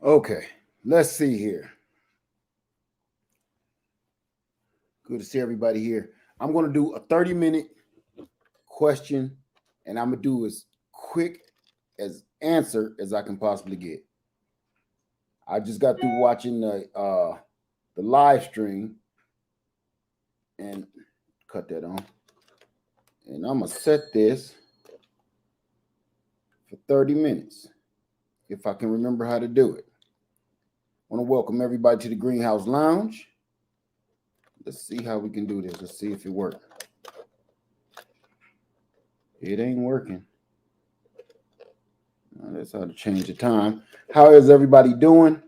Okay, let's see here. Good to see everybody here. I'm going to do a 30-minute question, and I'm going to do as quick as answer as I can possibly get. I just got through watching the live stream and cut that on. And I'm going to set this for 30 minutes if I can remember how to do it. I want to welcome everybody to the Greenhouse Lounge. Let's see how we can do this. Let's see if it works. It ain't working. That's how to change the time. How is everybody doing?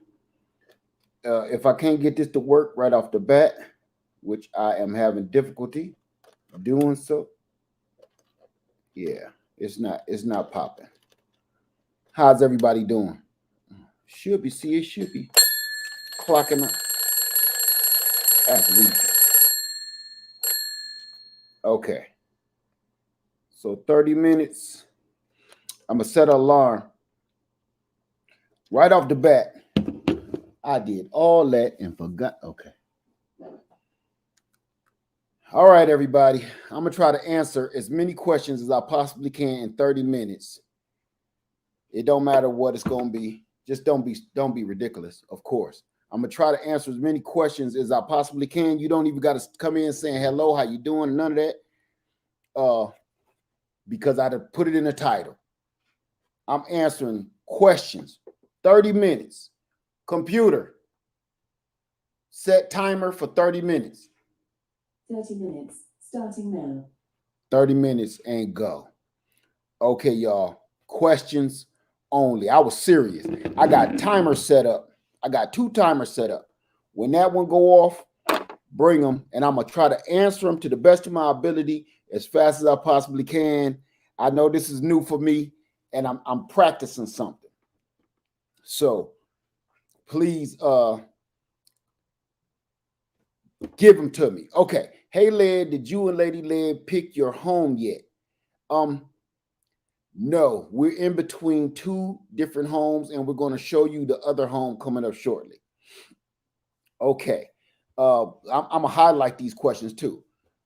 If I can't get this to work right off the bat, which I am having difficulty doing so, yeah, it's not popping. How's everybody doing? Should be, see, it should be clocking up. That's weak. Okay. So 30 minutes. I'm gonna set an alarm right off the bat. I did all that and forgot. Okay. All right, everybody. I'm gonna try to answer as many questions as I possibly can in 30 minutes. It don't matter what it's gonna be. Just don't be ridiculous, of course. I'm gonna try to answer as many questions as I possibly can. You don't even got to come in saying hello, how you doing, none of that. Because I put it in the title. I'm answering questions. 30 minutes. Computer. Set timer for 30 minutes. 30 minutes, starting now. 30 minutes and go. Okay, y'all. Questions only. I was serious. I got timers set up. I got 2 timers set up. When that one go off, bring them, and I'm gonna try to answer them to the best of my ability as fast as I possibly can. I know this is new for me, and I'm practicing something. So please give them to me. Okay. Hey, Led, did you and Lady Led pick your home yet? No, we're in between 2 different homes, and we're going to show you the other home coming up shortly. Okay. I'm going to highlight these questions too.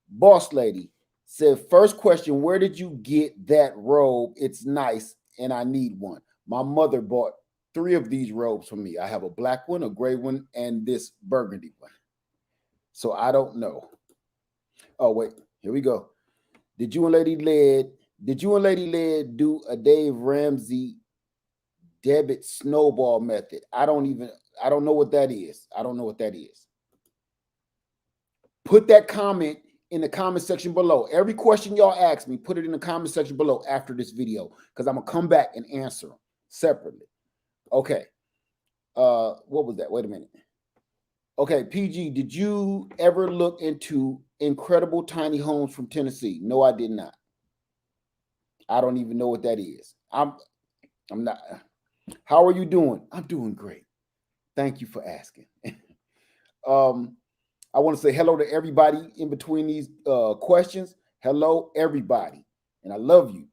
Boss Lady said, first question, where did you get that robe? It's nice, and I need one. My mother bought 3 of these robes for me. I have a black one, a gray one, and this burgundy one. So I don't know. Oh, wait, here we go. Did you and Lady Led do a Dave Ramsey debit snowball method? I don't know what that is. I don't know what that is. Put that comment in the comment section below. Every question y'all ask me, put it in the comment section below after this video, because I'm going to come back and answer them separately. Okay. What was that? Wait a minute. Okay, PG, did you ever look into Incredible Tiny Homes from Tennessee? No, I did not. I don't even know what that is. I'm not. How are you doing? I'm doing great. Thank you for asking. I want to say hello to everybody in between these questions. Hello, everybody. And I love you.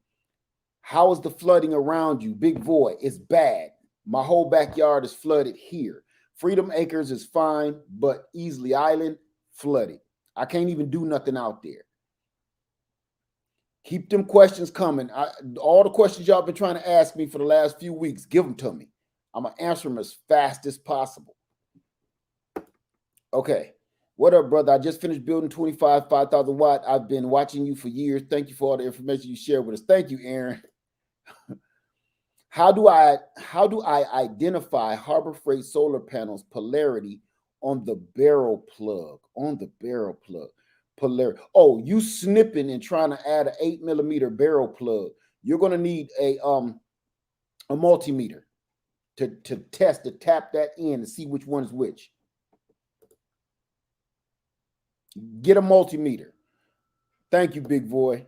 How is the flooding around you? Big Boy, it's bad. My whole backyard is flooded here. Freedom Acres is fine, but Easley Island, flooded. I can't even do nothing out there. Keep them questions coming. All the questions y'all been trying to ask me for the last few weeks, give them to me. I'm going to answer them as fast as possible. Okay. What up, brother? I just finished building 5,000 watt. I've been watching you for years. Thank you for all the information you share with us. Thank you, Aaron. How do I identify Harbor Freight solar panels polarity on the barrel plug? Polarity. Oh, you snipping and trying to add an 8mm barrel plug. You're gonna need a multimeter to tap that in and see which one is which. Get a multimeter. Thank you, big boy.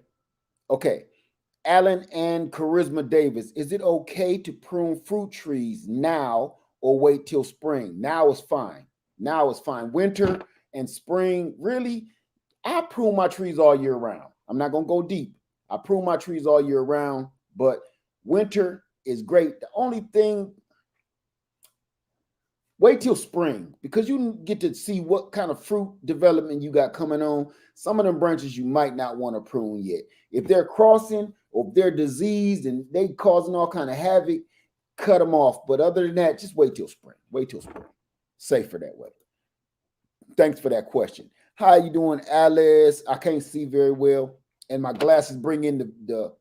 Okay. Alan and Charisma Davis, is it okay to prune fruit trees now or wait till spring? Now is fine. Now is fine. Winter and spring, really, I prune my trees all year round. I'm not going to go deep. I prune my trees all year round, but winter is great. The only thing Wait till spring because you get to see what kind of fruit development you got coming on. Some of them branches you might not want to prune yet. If they're crossing or if they're diseased and they causing all kind of havoc, cut them off. But other than that, just wait till spring. Wait till spring. Safer that way. Thanks for that question. How you doing, Alice? I can't see very well, and my glasses bring in the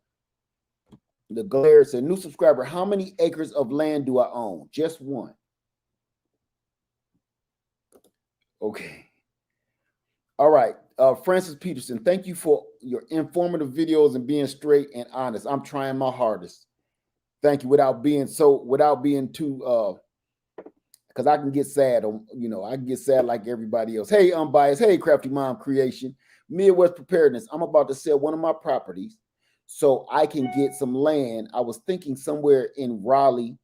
glare. It's a new subscriber. How many acres of land do I own? Just one. Okay. All right. Francis Peterson, thank you for your informative videos and being straight and honest. I'm trying my hardest. Thank you. Without being too because I can get sad on, I can get sad like everybody else. Hey, Unbiased. Hey, Crafty Mom Creation. Midwest Preparedness. I'm about to sell one of my properties so I can get some land. I was thinking somewhere in Raleigh.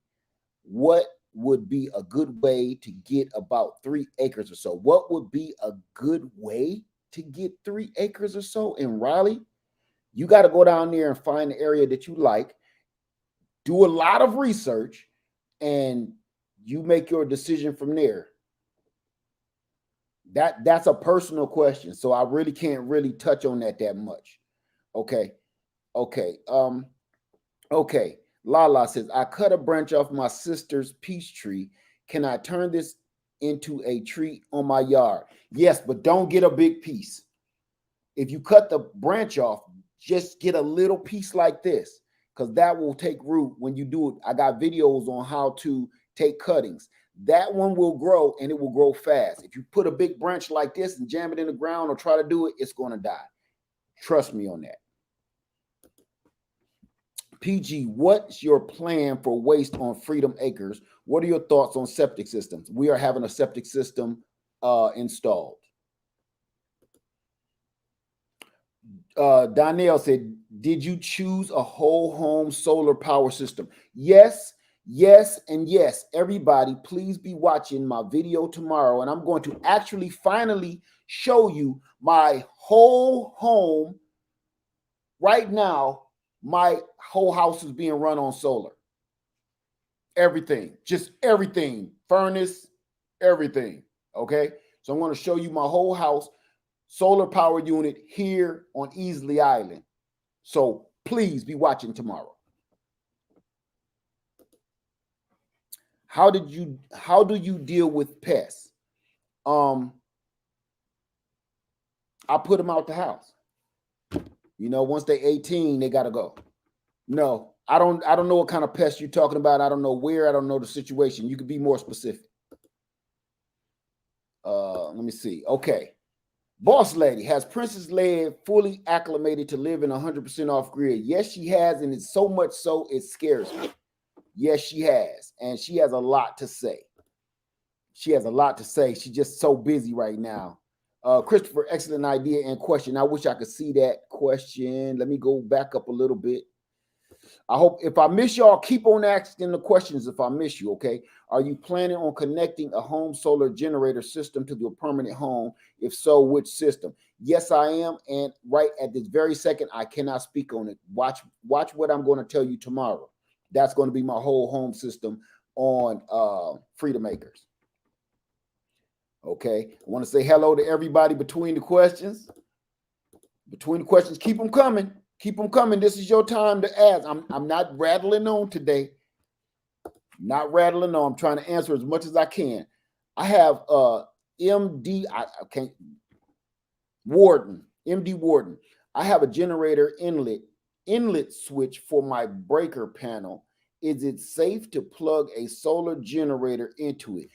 What would be a good way to get about 3 acres or so? What would be a good way to get 3 acres or so in Raleigh? You got to go down there and find the area that you like, do a lot of research, and you make your decision from there. That's a personal question, so I really can't really touch on that much. Okay. Lala says, I cut a branch off my sister's peach tree. Can I turn this into a tree on my yard? Yes, but don't get a big piece. If you cut the branch off, just get a little piece like this, because that will take root when you do it. I got videos on how to take cuttings. That one will grow, and it will grow fast. If you put a big branch like this and jam it in the ground or try to do it, it's going to die. Trust me on that. PG, what's your plan for waste on Freedom Acres? What are your thoughts on septic systems? We are having a septic system installed. Danielle said, did you choose a whole home solar power system? Yes, and yes. Everybody, please be watching my video tomorrow, and I'm going to actually finally show you my whole home. Right now, my whole house is being run on solar. Everything, just everything, furnace, everything. Okay, so I'm going to show you my whole house solar power unit here on Easley Island. So please be watching tomorrow. How do you deal with pests? I put them out the house. Once they're 18, they got to go. No, I don't know what kind of pest you're talking about. I don't know where. I don't know the situation. You could be more specific. Let me see. Okay. Boss Lady, has Princess Leia fully acclimated to living 100% off grid? Yes, she has, and it's so much so it scares me. Yes, she has, and she has a lot to say. She's just so busy right now. Christopher, excellent idea and question. I wish I could see that question. Let me go back up a little bit. I hope if I miss y'all, keep on asking the questions if I miss you, okay? Are you planning on connecting a home solar generator system to your permanent home? If so, which system? Yes, I am. And right at this very second, I cannot speak on it. Watch what I'm going to tell you tomorrow. That's going to be my whole home system on Freedom Acres. Okay. I want to say hello to everybody between the questions. Keep them coming. Keep them coming. This is your time to ask. I'm not rattling on today. Not rattling on. I'm trying to answer as much as I can. I have MD Warden. I have a generator inlet switch for my breaker panel. Is it safe to plug a solar generator into it?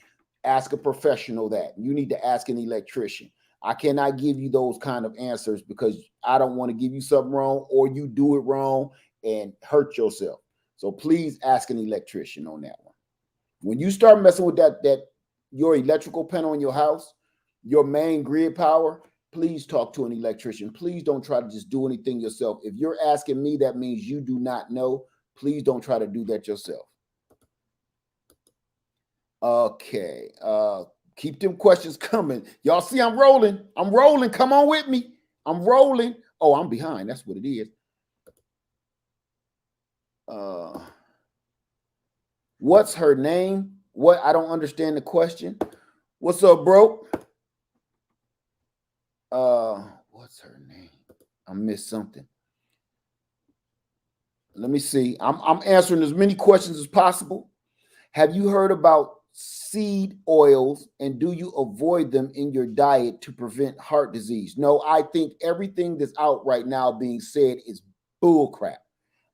Ask a professional that. You need to ask an electrician. I cannot give you those kind of answers because I don't want to give you something wrong or you do it wrong and hurt yourself. So please ask an electrician on that one. When you start messing with that your electrical panel in your house, your main grid power, please talk to an electrician. Please don't try to just do anything yourself. If you're asking me, that means you do not know. Please don't try to do that yourself. Okay. Keep them questions coming. Y'all see I'm rolling. Come on with me. I'm rolling. Oh, I'm behind. That's what it is. What's her name? What? I don't understand the question. What's up, bro? What's her name? I missed something. Let me see. I'm answering as many questions as possible. Have you heard about seed oils and do you avoid them in your diet to prevent heart disease? No, I think everything that's out right now being said is bull crap.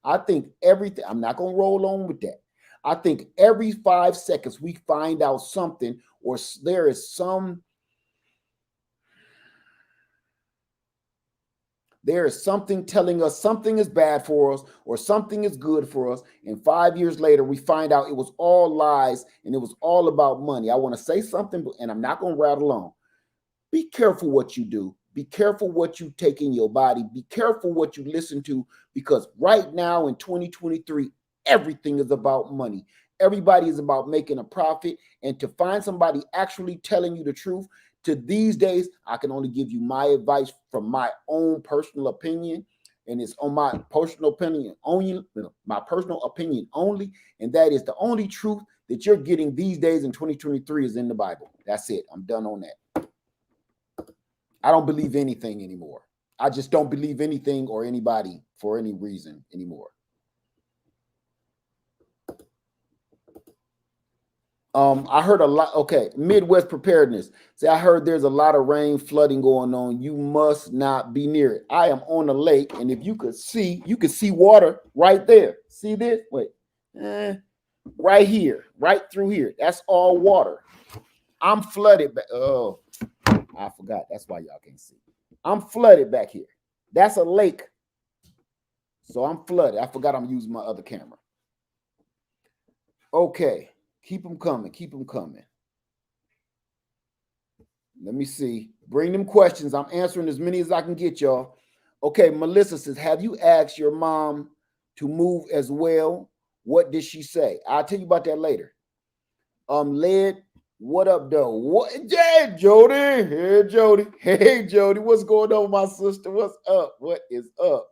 I think everything, I'm not going to roll on with that. I think every 5 seconds we find out something or there is something telling us something is bad for us or something is good for us. And 5 years later, we find out it was all lies and it was all about money. I want to say something, and I'm not going to rattle on. Be careful what you do. Be careful what you take in your body. Be careful what you listen to, because right now in 2023, everything is about money. Everybody is about making a profit. And to find somebody actually telling you the truth, to these days, I can only give you my advice from my own personal opinion, and it's on my personal opinion only, and that is the only truth that you're getting these days in 2023 is in the Bible. That's it. I'm done on that. I don't believe anything anymore. I just don't believe anything or anybody for any reason anymore. I heard a lot. Okay, Midwest preparedness. See, I heard there's a lot of rain, flooding going on. You must not be near it. I am on a lake, and if you could see water right there. See this? Wait, right here, right through here. That's all water. I'm flooded. Oh, I forgot. That's why y'all can't see. I'm flooded back here. That's a lake. So I'm flooded. I forgot I'm using my other camera. Okay. Keep them coming. Keep them coming. Let me see. Bring them questions. I'm answering as many as I can get, y'all. Okay, Melissa says, have you asked your mom to move as well? What did she say? I'll tell you about that later. Led, what up, though? What? Yeah, Jody. Hey, Jody. Hey, Jody. What's going on, my sister? What's up? What is up?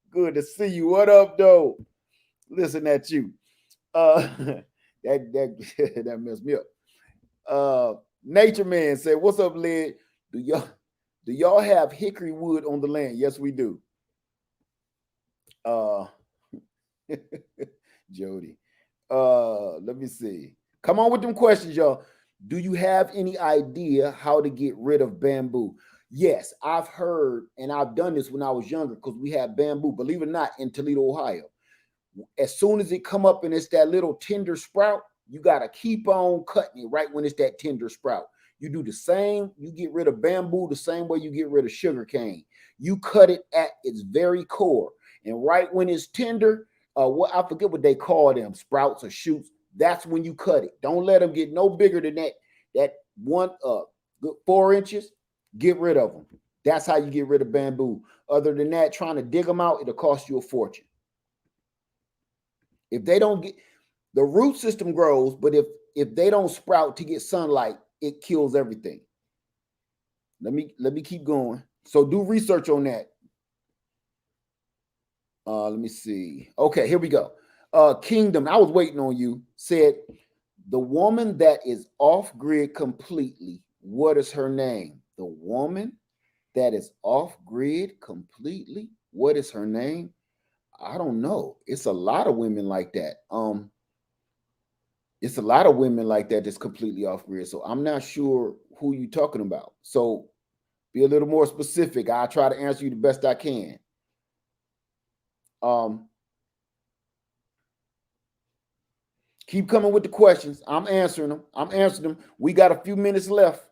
Good to see you. What up, though? Listen at you. That messed me up. Nature Man said, "What's up, Led? Do y'all have hickory wood on the land?" Yes, we do. Jody. Let me see. Come on with them questions, y'all. Do you have any idea how to get rid of bamboo? Yes, I've heard, and I've done this when I was younger because we had bamboo, believe it or not, in Toledo, Ohio. As soon as it come up and it's that little tender sprout, you got to keep on cutting it right when it's that tender sprout. You do the same. You get rid of bamboo the same way you get rid of sugar cane. You cut it at its very core. And right when it's tender, I forget what they call them, sprouts or shoots. That's when you cut it. Don't let them get no bigger than that 4 inches. Get rid of them. That's how you get rid of bamboo. Other than that, trying to dig them out, it'll cost you a fortune. If they don't get, the root system grows, but if they don't sprout to get sunlight, it kills everything. Let me keep going. So do research on that. Let me see. Okay, here we go. Kingdom, I was waiting on you, said the woman that is off grid completely, what is her name? The woman that is off grid completely, what is her name? I don't know. It's a lot of women like that. It's a lot of women like that that's completely off grid. So I'm not sure who you're talking about. So be a little more specific. I'll try to answer you the best I can. Keep coming with the questions. I'm answering them. We got a few minutes left.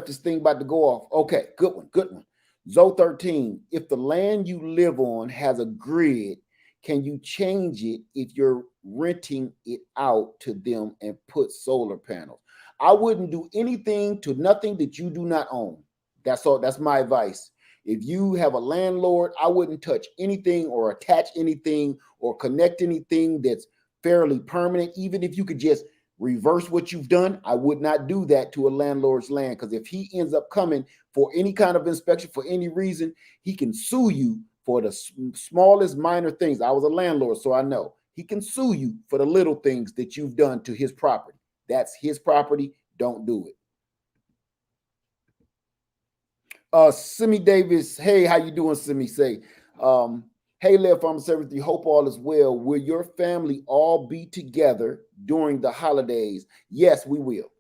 This thing about to go off. Okay, good one. Zoe 13, if the land you live on has a grid, can you change it if you're renting it out to them and put solar panels? I wouldn't do anything to nothing that you do not own. That's all. That's my advice. If you have a landlord, I wouldn't touch anything or attach anything or connect anything that's fairly permanent. Even if you could just reverse what you've done, I would not do that to a landlord's land, because if he ends up coming for any kind of inspection for any reason, he can sue you for the smallest minor things. I was a landlord, so I know. He can sue you for the little things that you've done to his property. That's his property. Don't do it. Simi Davis, hey, how you doing, Simi? Say, hey, Lev Farmer Service, hope all is well. Will your family all be together during the holidays? Yes, we will.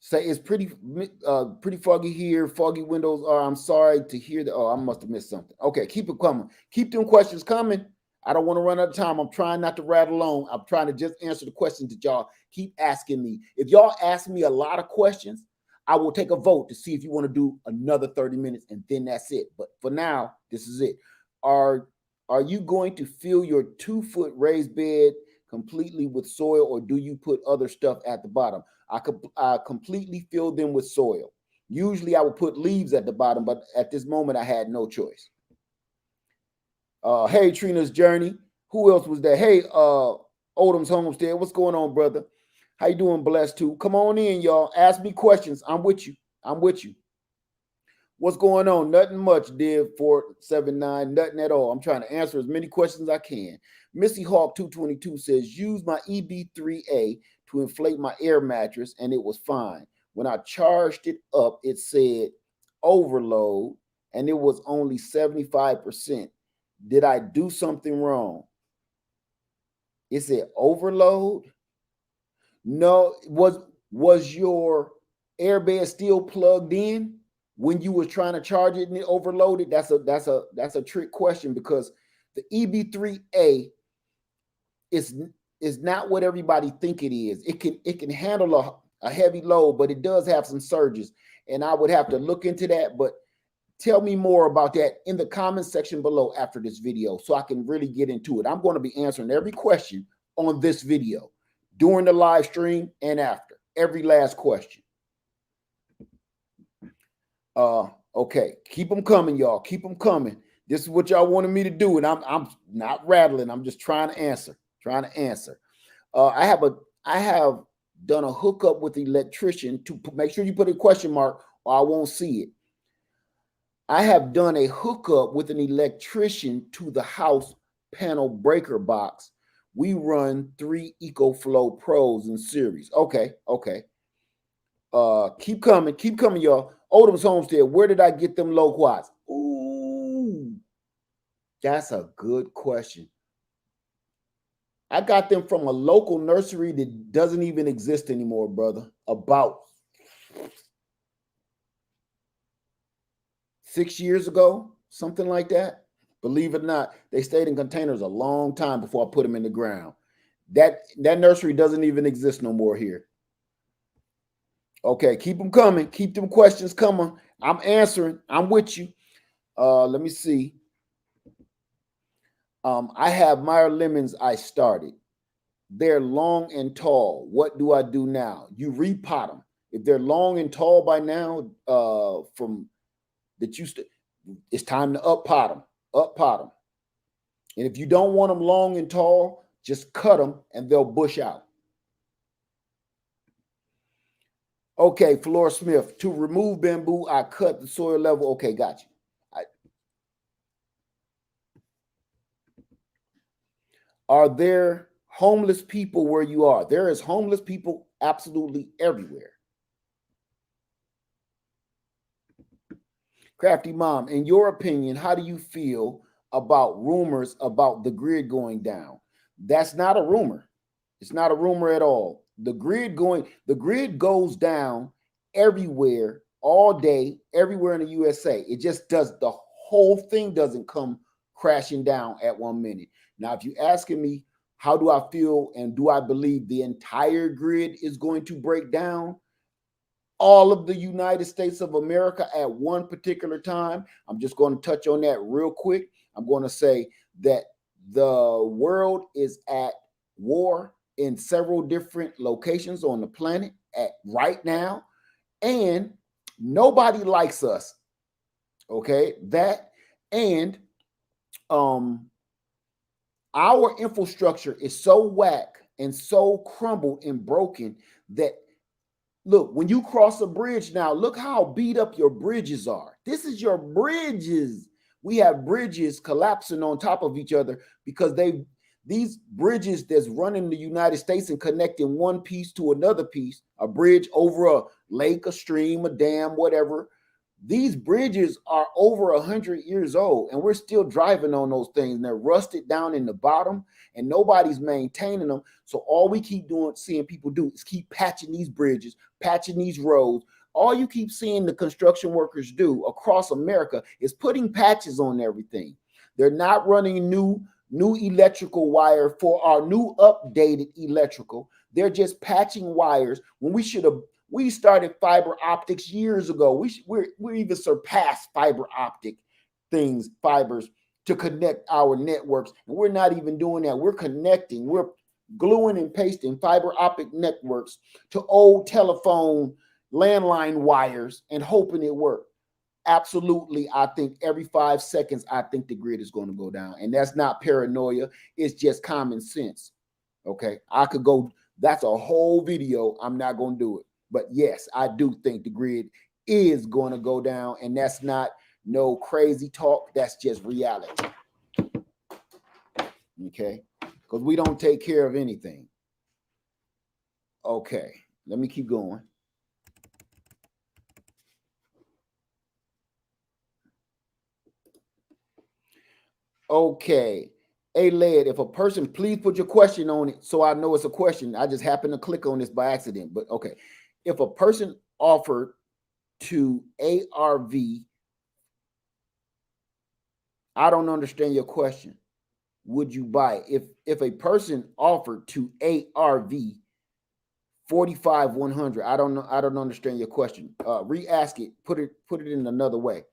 Say it's pretty foggy here. Foggy windows are. I'm sorry to hear that. Oh, I must have missed something. Okay, keep it coming. Keep them questions coming. I don't want to run out of time. I'm trying not to rattle on. I'm trying to just answer the questions that y'all keep asking me. If y'all ask me a lot of questions, I will take a vote to see if you want to do another 30 minutes, and then that's it. But for now, this is it. Are you going to fill your 2-foot raised bed completely with soil, or do you put other stuff at the bottom? I completely fill them with soil. Usually I would put leaves at the bottom, but at this moment I had no choice. Hey, Trina's Journey. Who else was there? Hey, Odom's Homestead. What's going on, brother? How you doing? Blessed too. Come on in, y'all. Ask me questions. I'm with you. I'm with you. What's going on? Nothing much, Div 479. Nothing at all. I'm trying to answer as many questions as I can. Missy Hawk 222 says, use my EB3A to inflate my air mattress, and it was fine. When I charged it up, it said overload, and it was only 75%. Did I do something wrong? It said overload. No, was your airbed still plugged in when you were trying to charge it and it overloaded? That's a trick question, because the EB3A is not what everybody think it is. It can handle a heavy load, but it does have some surges, and I would have to look into that. But tell me more about that in the comment section below after this video so I can really get into it. I'm going to be answering every question on this video during the live stream and after. Every last question. Okay, keep them coming, y'all. Keep them coming. This is what y'all wanted me to do, and I'm not rattling. I'm just trying to answer. I have done a hookup with the electrician to make sure you put a question mark or I won't see it. I have done a hookup with an electrician to the house panel breaker box. We run 3 EcoFlow Pros in series. Okay. Keep coming, y'all. Odom's Homestead, where did I get them low quads? Ooh, that's a good question. I got them from a local nursery that doesn't even exist anymore, brother. About 6 years ago, something like that. Believe it or not, they stayed in containers a long time before I put them in the ground. That nursery doesn't even exist no more here. Okay, keep them coming. Keep them questions coming. I'm answering. I'm with you. Let me see. I have Meyer lemons I started. They're long and tall. What do I do now? You repot them. If they're long and tall by now, it's time to up pot them. And if you don't want them long and tall, just cut them and they'll bush out. Okay, Flora Smith, to remove bamboo, I cut the soil level. Okay, got you. Are there homeless people where you are? There is homeless people absolutely everywhere. Crafty Mom, in your opinion, how do you feel about rumors about the grid going down? That's not a rumor. It's not a rumor at all. The grid goes down everywhere, all day, everywhere in the USA. It just does, the whole thing doesn't come crashing down at 1 minute. Now, if you're asking me, how do I feel and do I believe the entire grid is going to break down? All of the United States of America at one particular time. I'm just going to touch on that real quick. I'm going to say that the world is at war in several different locations on the planet right now, and nobody likes us. Okay, that and our infrastructure is so whack and so crumbled and broken that Look, when you cross a bridge now, look how beat up your bridges are. This is your bridges. We have bridges collapsing on top of each other because these bridges that's running the United States and connecting one piece to another piece, a bridge over a lake, a stream, a dam, whatever. These bridges are over 100 years old, and we're still driving on those things. And they're rusted down in the bottom, and nobody's maintaining them. So all we keep doing, seeing people do, is keep patching these bridges, patching these roads. All you keep seeing the construction workers do across America is putting patches on everything. They're not running new electrical wire for our new updated electrical. They're just patching wires when we started fiber optics years ago. We even surpassed fiber optic fibers to connect our networks. And we're not even doing that. We're connecting, we're gluing and pasting fiber optic networks to old telephone landline wires and hoping it works. Absolutely, I think every 5 seconds, I think the grid is going to go down. And that's not paranoia. It's just common sense. Okay, I could go, that's a whole video. I'm not going to do it. But yes, I do think the grid is going to go down. And that's not no crazy talk. That's just reality. Okay, because we don't take care of anything. Okay, let me keep going. Okay. Hey, Led, if a person, please put your question on it so I know it's a question. I just happened to click on this by accident, but okay. If a person offered to ARV, I don't understand your question. Would you buy it? If a person offered to ARV 45-100, I don't know. I don't understand your question. Re-ask it. Put it in another way.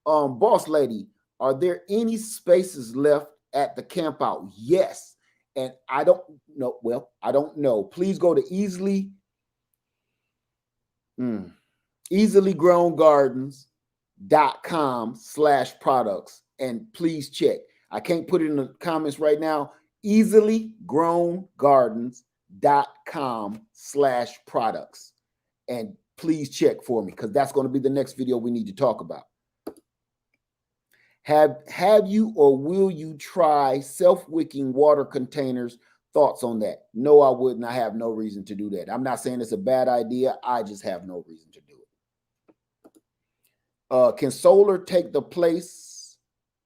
Boss lady, are there any spaces left at the camp out? Yes. And I don't know. Well, I don't know. Please go to easily-grown-gardens.com/products and please check. I can't put it in the comments right now. easily-grown-gardens.com/products and please check for me because that's going to be the next video we need to talk about. Have you or will you try self-wicking water containers? Thoughts on that? No, I wouldn't. I have no reason to do that. I'm not saying it's a bad idea. I just have no reason to do it. Can solar take the place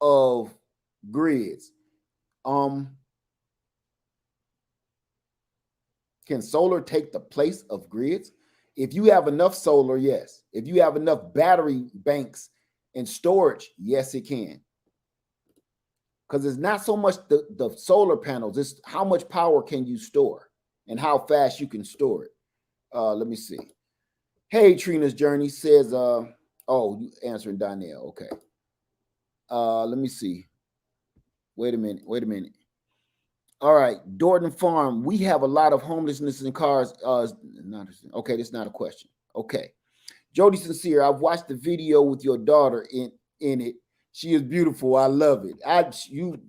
of grids? Can solar take the place of grids? If you have enough solar, yes. If you have enough battery banks and storage, yes, it can. Because it's not so much the solar panels, it's how much power can you store and how fast you can store it. Let me see. Hey, Trina's Journey says, oh, you answering Donnell. Okay. Let me see. Wait a minute. All right, Dorton Farm. We have a lot of homelessness in cars. Okay, that's not a question. Okay. Jody Sincere, I've watched the video with your daughter in it. She is beautiful. I love it. You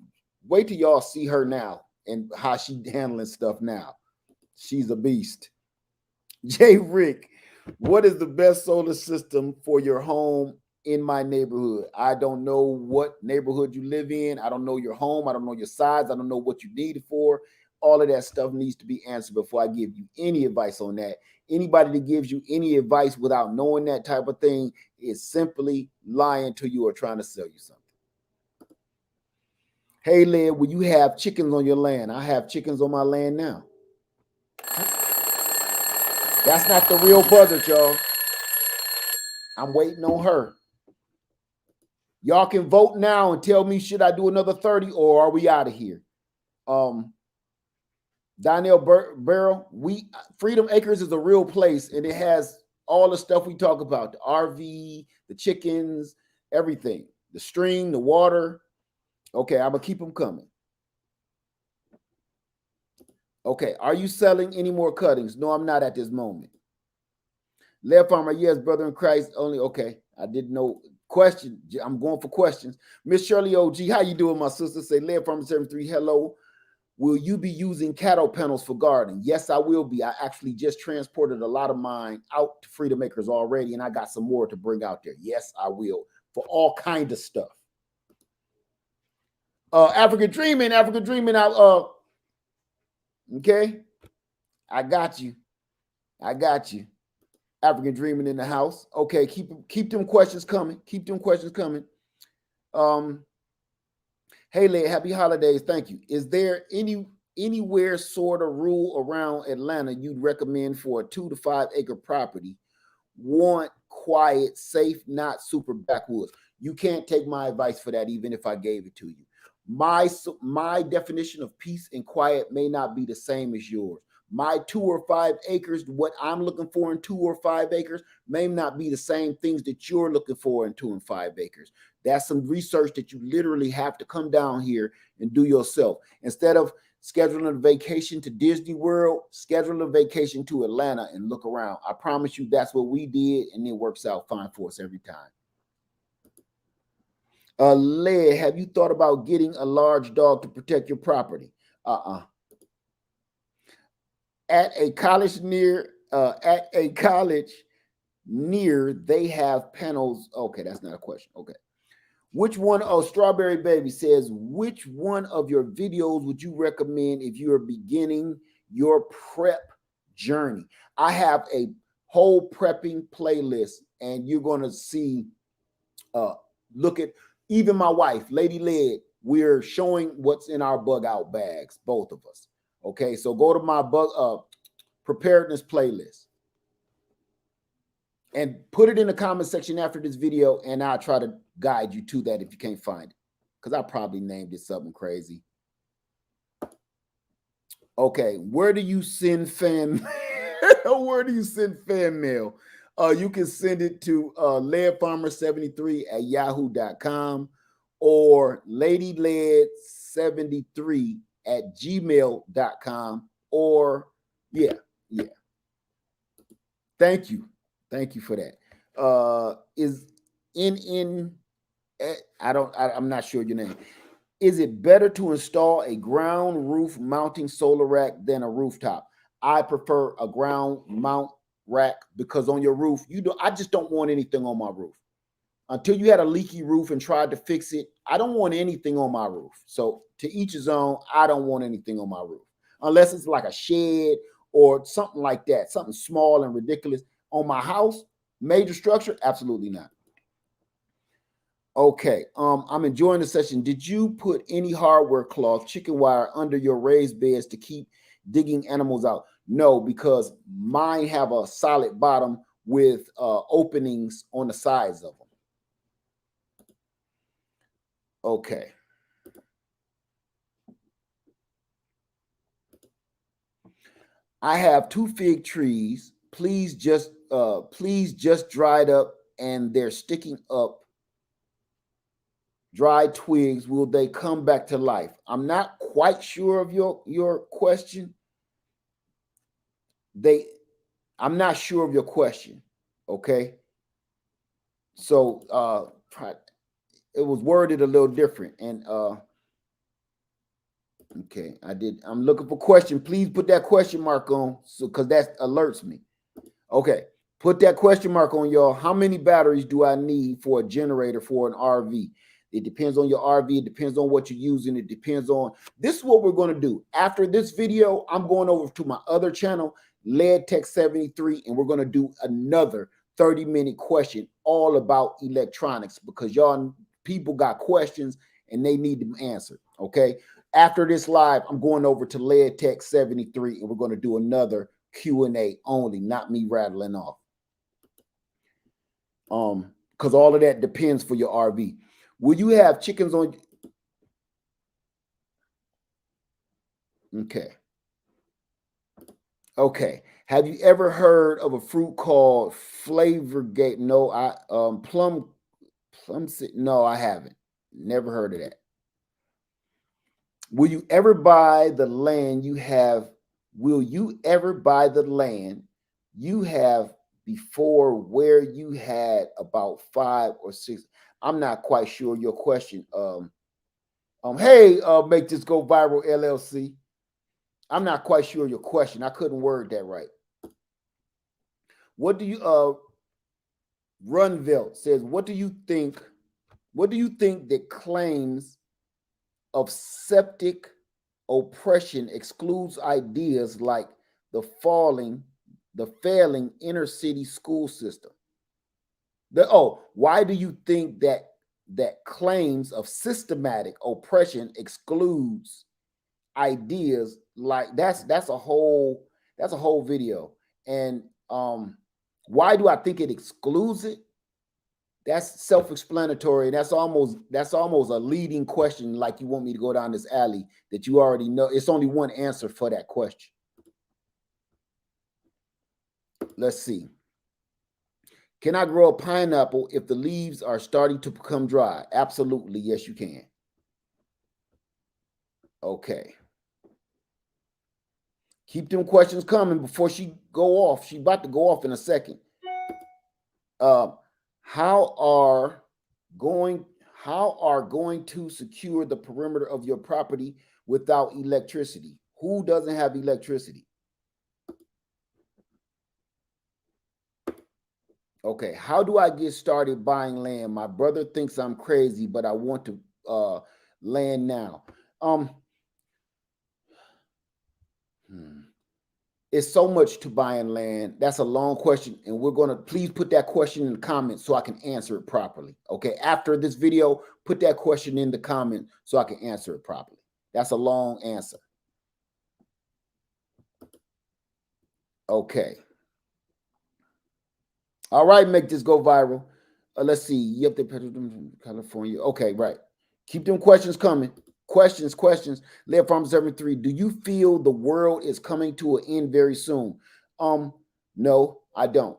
wait till y'all see her now and how she handling stuff now. She's a beast. Jay Rick, what is the best solar system for your home in my neighborhood? I don't know what neighborhood you live in. I don't know your home. I don't know your size. I don't know what you need it for. All of that stuff needs to be answered before I give you any advice on that. Anybody that gives you any advice without knowing that type of thing is simply lying to you or trying to sell you something. Hey, Led, will you have chickens on your land? I have chickens on my land now. That's not the real buzzard, y'all. I'm waiting on her. Y'all can vote now and tell me, should I do another 30 or are we out of here? Donnell Barrel, Freedom Acres is a real place and it has all the stuff we talk about, the RV, the chickens, everything, the stream, the water. Okay, I'm gonna keep them coming. Okay, are you selling any more cuttings? No, I'm not at this moment. Lead Farmer, yes, brother in Christ only. Okay, I didn't know. Question, I'm going for questions. Miss Shirley OG, how you doing, my sister? Say Lead Farmer 73, hello. Will you be using cattle panels for gardening? Yes, I will be. I actually just transported a lot of mine out to Freedom Acres already, and I got some more to bring out there. Yes, I will, for all kinds of stuff. African Dreaming out. Okay, I got you. African Dreaming in the house. Okay, keep them questions coming. Hey, Led, happy holidays. Thank you. Is there anywhere sort of rule around Atlanta you'd recommend for a 2 to 5 acre property? Want quiet, safe, not super backwoods. You can't take my advice for that, even if I gave it to you. My definition of peace and quiet may not be the same as yours. My 2 or 5 acres, what I'm looking for in 2 or 5 acres, may not be the same things that you're looking for in 2 and 5 acres. That's some research that you literally have to come down here and do yourself. Instead of scheduling a vacation to Disney World, schedule a vacation to Atlanta and look around. I promise you that's what we did, and it works out fine for us every time. Led, have you thought about getting a large dog to protect your property? At a college near, they have panels. Okay, that's not a question. Okay. Which one? Oh, Strawberry Baby says, which one of your videos would you recommend if you are beginning your prep journey? I have a whole prepping playlist, and you're going to see, look at even my wife, Lady Led, we're showing what's in our bug out bags, both of us. Okay, so go to my preparedness playlist and put it in the comment section after this video, and I'll try to guide you to that if you can't find it, because I probably named it something crazy. Okay, where do you send fan where do you send fan mail? You can send it to ledfarmer73@yahoo.com or ladyled73@gmail.com, or yeah. Thank you for that. I'm not sure your name. Is it better to install a ground roof mounting solar rack than a rooftop? I prefer a ground mount rack, because on your roof, I just don't want anything on my roof. Until you had a leaky roof and tried to fix it, I don't want anything on my roof. So to each his own, I don't want anything on my roof. Unless it's like a shed or something like that, something small and ridiculous. On my house, major structure, absolutely not. Okay, I'm enjoying the session. Did you put any hardware cloth, chicken wire under your raised beds to keep digging animals out? No, because mine have a solid bottom with openings on the sides of them. Okay. I have 2 fig trees. Please just dried up, and they're sticking up. Dried twigs, will they come back to life? I'm not quite sure of your question. I'm not sure of your question. Okay. So it was worded a little different. And okay, I'm looking for question. Please put that question mark on, so because that alerts me. Okay, put that question mark on, y'all. How many batteries do I need for a generator for an RV? It depends on your RV. It depends on what you're using. It depends on, this is what we're going to do. After this video, I'm going over to my other channel, LedTech73, and we're going to do another 30-minute question all about electronics, because y'all people got questions and they need them answered. Okay. After this live, I'm going over to LedTech73, and we're going to do another Q&A only, not me rattling off. Because all of that depends for your RV. Will you have chickens on? Okay. Have you ever heard of a fruit called Flavorgate? No, plum. No, I haven't. Never heard of that. Will you ever buy the land you have? Will you ever buy the land you have before, where you had about 5 or 6? I'm not quite sure your question. Hey, Make This Go Viral LLC. I'm not quite sure your question. I couldn't word that right. What do you Runville says, what do you think that claims of septic oppression excludes ideas like the failing inner city school system? Why do you think that claims of systematic oppression excludes ideas like that's a whole video? And why do I think it excludes it? That's self-explanatory. That's almost a leading question, like you want me to go down this alley that you already know. It's only one answer for that question. Let's see. Can I grow a pineapple if the leaves are starting to become dry? Absolutely, yes, you can. Okay. Keep them questions coming before she go off. She about to go off in a second. How are going to secure the perimeter of your property without electricity? Who doesn't have electricity? Okay, how do I get started buying land? My brother thinks I'm crazy, but I want to land now. It's so much to buying land. That's a long question, and we're going to please put that question in the comments so I can answer it properly. Okay, after this video, put that question in the comment so I can answer it properly. That's a long answer. Okay. All right, make this go viral. Let's see. Yep, they put them from California. Okay, right. Keep them questions coming. Questions. Lev Farm 73. Do you feel the world is coming to an end very soon? No, I don't.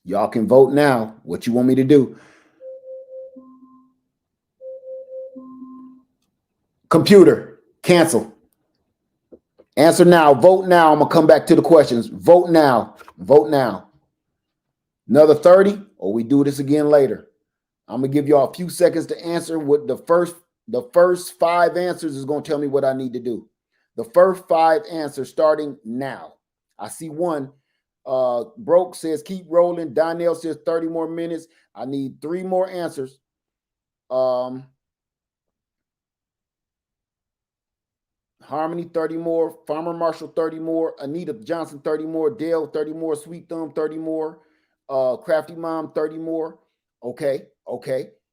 Y'all can vote now. What you want me to do? Computer, cancel. Answer now. Vote now. I'm going to come back to the questions. Vote now. Vote now. Another 30, or we do this again later. I'm going to give y'all a few seconds to answer. What the first 5 answers is going to tell me what I need to do. The first 5 answers starting now. I see one. Broke says keep rolling. Donnell says 30 more minutes. I need 3 more answers. Harmony 30 more. Farmer Marshall 30 more. Anita Johnson 30 more. Dale 30 more. Sweet Thumb 30 more. Crafty Mom 30 more. Okay.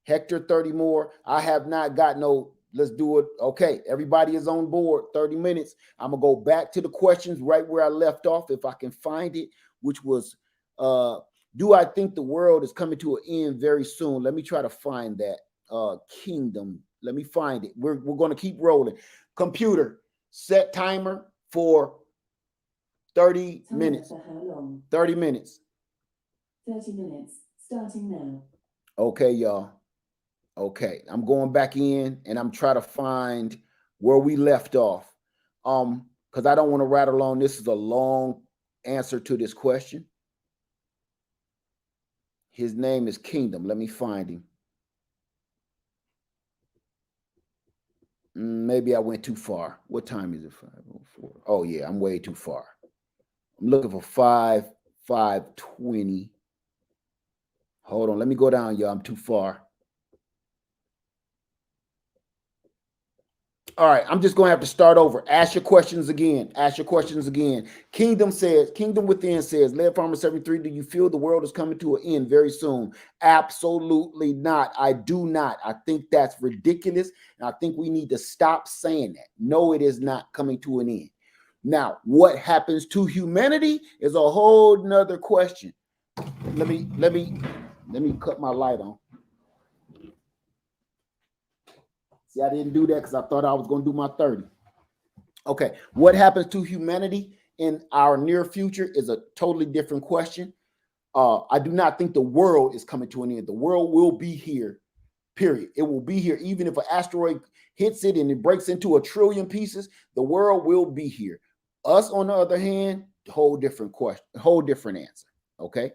Hector 30 more. I have not got no. Let's do it. Okay, everybody is on board. 30 minutes. I'm gonna go back to the questions right where I left off, if I can find it, which was, do I think the world is coming to an end very soon? Let me try to find that. Kingdom. Let me find it. We're gonna keep rolling. Computer, set timer for 30 minutes. For how long? 30 minutes. 30 minutes, starting now. Okay, y'all. Okay, I'm going back in and I'm trying to find where we left off. Because I don't want to rattle on. This is a long answer to this question. His name is Kingdom. Let me find him. Maybe I went too far. What time is it? 5:04. Oh yeah, I'm way too far. I'm looking for 5:20. Hold on, let me go down, y'all. I'm too far. All right, I'm just gonna have to start over. Ask your questions again. Kingdom Within says, Lead Farmer 73, do you feel the world is coming to an end very soon? Absolutely not. I do not. I think that's ridiculous. And I think we need to stop saying that. No, it is not coming to an end. Now, what happens to humanity is a whole nother question. Let me cut my light on. See, I didn't do that because I thought I was going to do my 30. Okay, what happens to humanity in our near future is a totally different question. I do not think the world is coming to an end. The world will be here, period. It will be here. Even if an asteroid hits it and it breaks into 1 trillion pieces, the world will be here. Us, on the other hand, whole different question, whole different answer. Okay.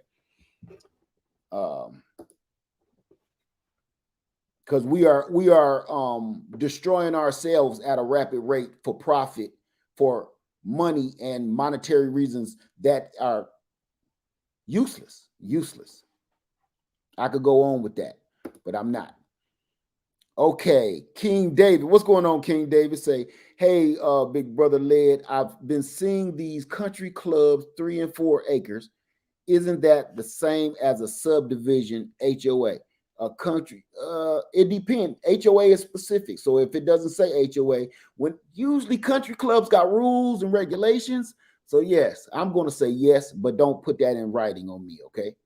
because we are destroying ourselves at a rapid rate for profit, for money and monetary reasons that are useless. I could go on with that, but I'm not. Okay, King David, what's going on, King David? Say, hey, big brother Led, I've been seeing these country clubs 3 and 4 acres. Isn't that the same as a subdivision HOA? A country, it depends. HOA is specific. So if it doesn't say HOA, when usually country clubs got rules and regulations. So yes, I'm going to say yes, but don't put that in writing on me, okay?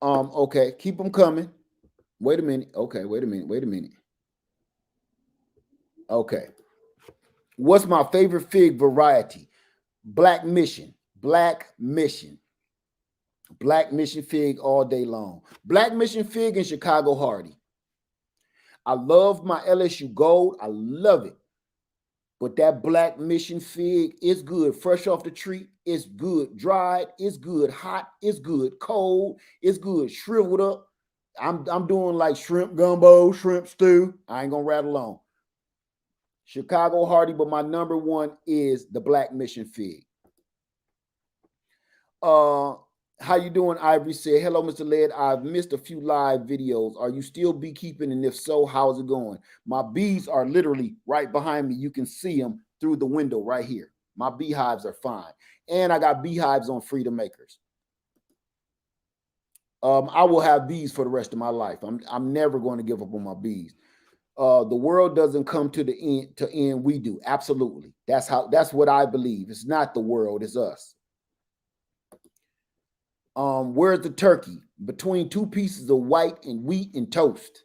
Okay, keep them coming. Wait a minute. Okay, wait a minute. Okay. What's my favorite fig variety? Black Mission fig all day long. Black Mission fig and Chicago Hardy. I love my LSU Gold. I love it. But that Black Mission fig is good. Fresh off the tree, it's good. Dried, it's good. Hot, it's good. Cold, it's good. Shriveled up. I'm doing like shrimp gumbo, shrimp stew. I ain't gonna rattle on. Chicago Hardy, but my number one is the Black Mission fig. How you doing? Ivory said, hello, Mr. Led. I've missed a few live videos. Are you still beekeeping? And if so, how's it going? My bees are literally right behind me. You can see them through the window right here. My beehives are fine. And I got beehives on Freedom Acres. I will have bees for the rest of my life. I'm never going to give up on my bees. The world doesn't come to the end. We do. Absolutely. That's what I believe. It's not the world, it's us. Where's the turkey? Between 2 pieces of white and wheat and toast.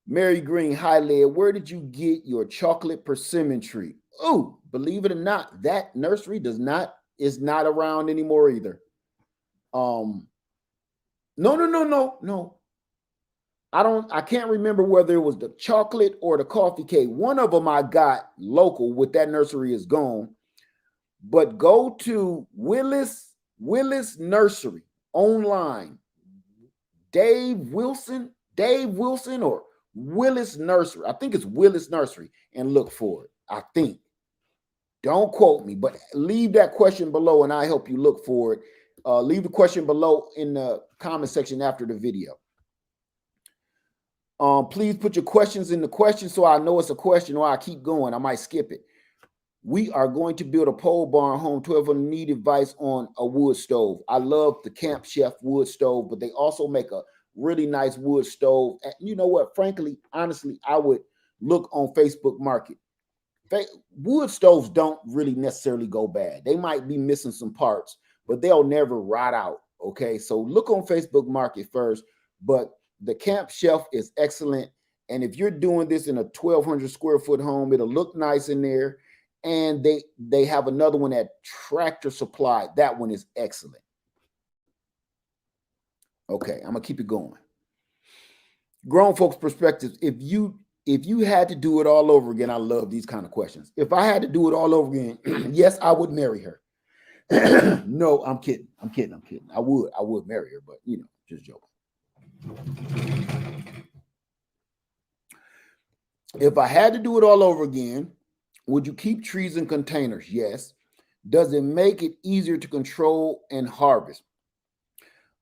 Mary Green, hi Led, where did you get your chocolate persimmon tree? Oh, believe it or not, that nursery is not around anymore either. No. I can't remember whether it was the chocolate or the coffee cake. One of them I got local with that nursery is gone. But go to Willis Nursery online. Dave Wilson or Willis Nursery. I think it's Willis Nursery, and look for it. I think. Don't quote me, but leave that question below and I'll help you look for it. Leave the question below in the comment section after the video. Please put your questions in the question so I know it's a question or I keep going. I might skip it. We are going to build a pole barn home. 12 of them need advice on a wood stove. I love the Camp Chef wood stove, but they also make a really nice wood stove. And you know what? Frankly, honestly, I would look on Facebook Market. Wood stoves don't really necessarily go bad. They might be missing some parts, but they'll never rot out. Okay, so look on Facebook Market first. But the Camp Chef is excellent. And if you're doing this in a 1,200 square foot home, it'll look nice in there. And they have another one at Tractor Supply. That one is excellent. Okay, I'm gonna keep it going. Grown folks' perspectives. If you had to do it all over again, I love these kind of questions. If I had to do it all over again, yes, I would marry her. No, I'm kidding. I would marry her, but you know, just joking. If I had to do it all over again, would you keep trees in containers? Yes. Does it make it easier to control and harvest?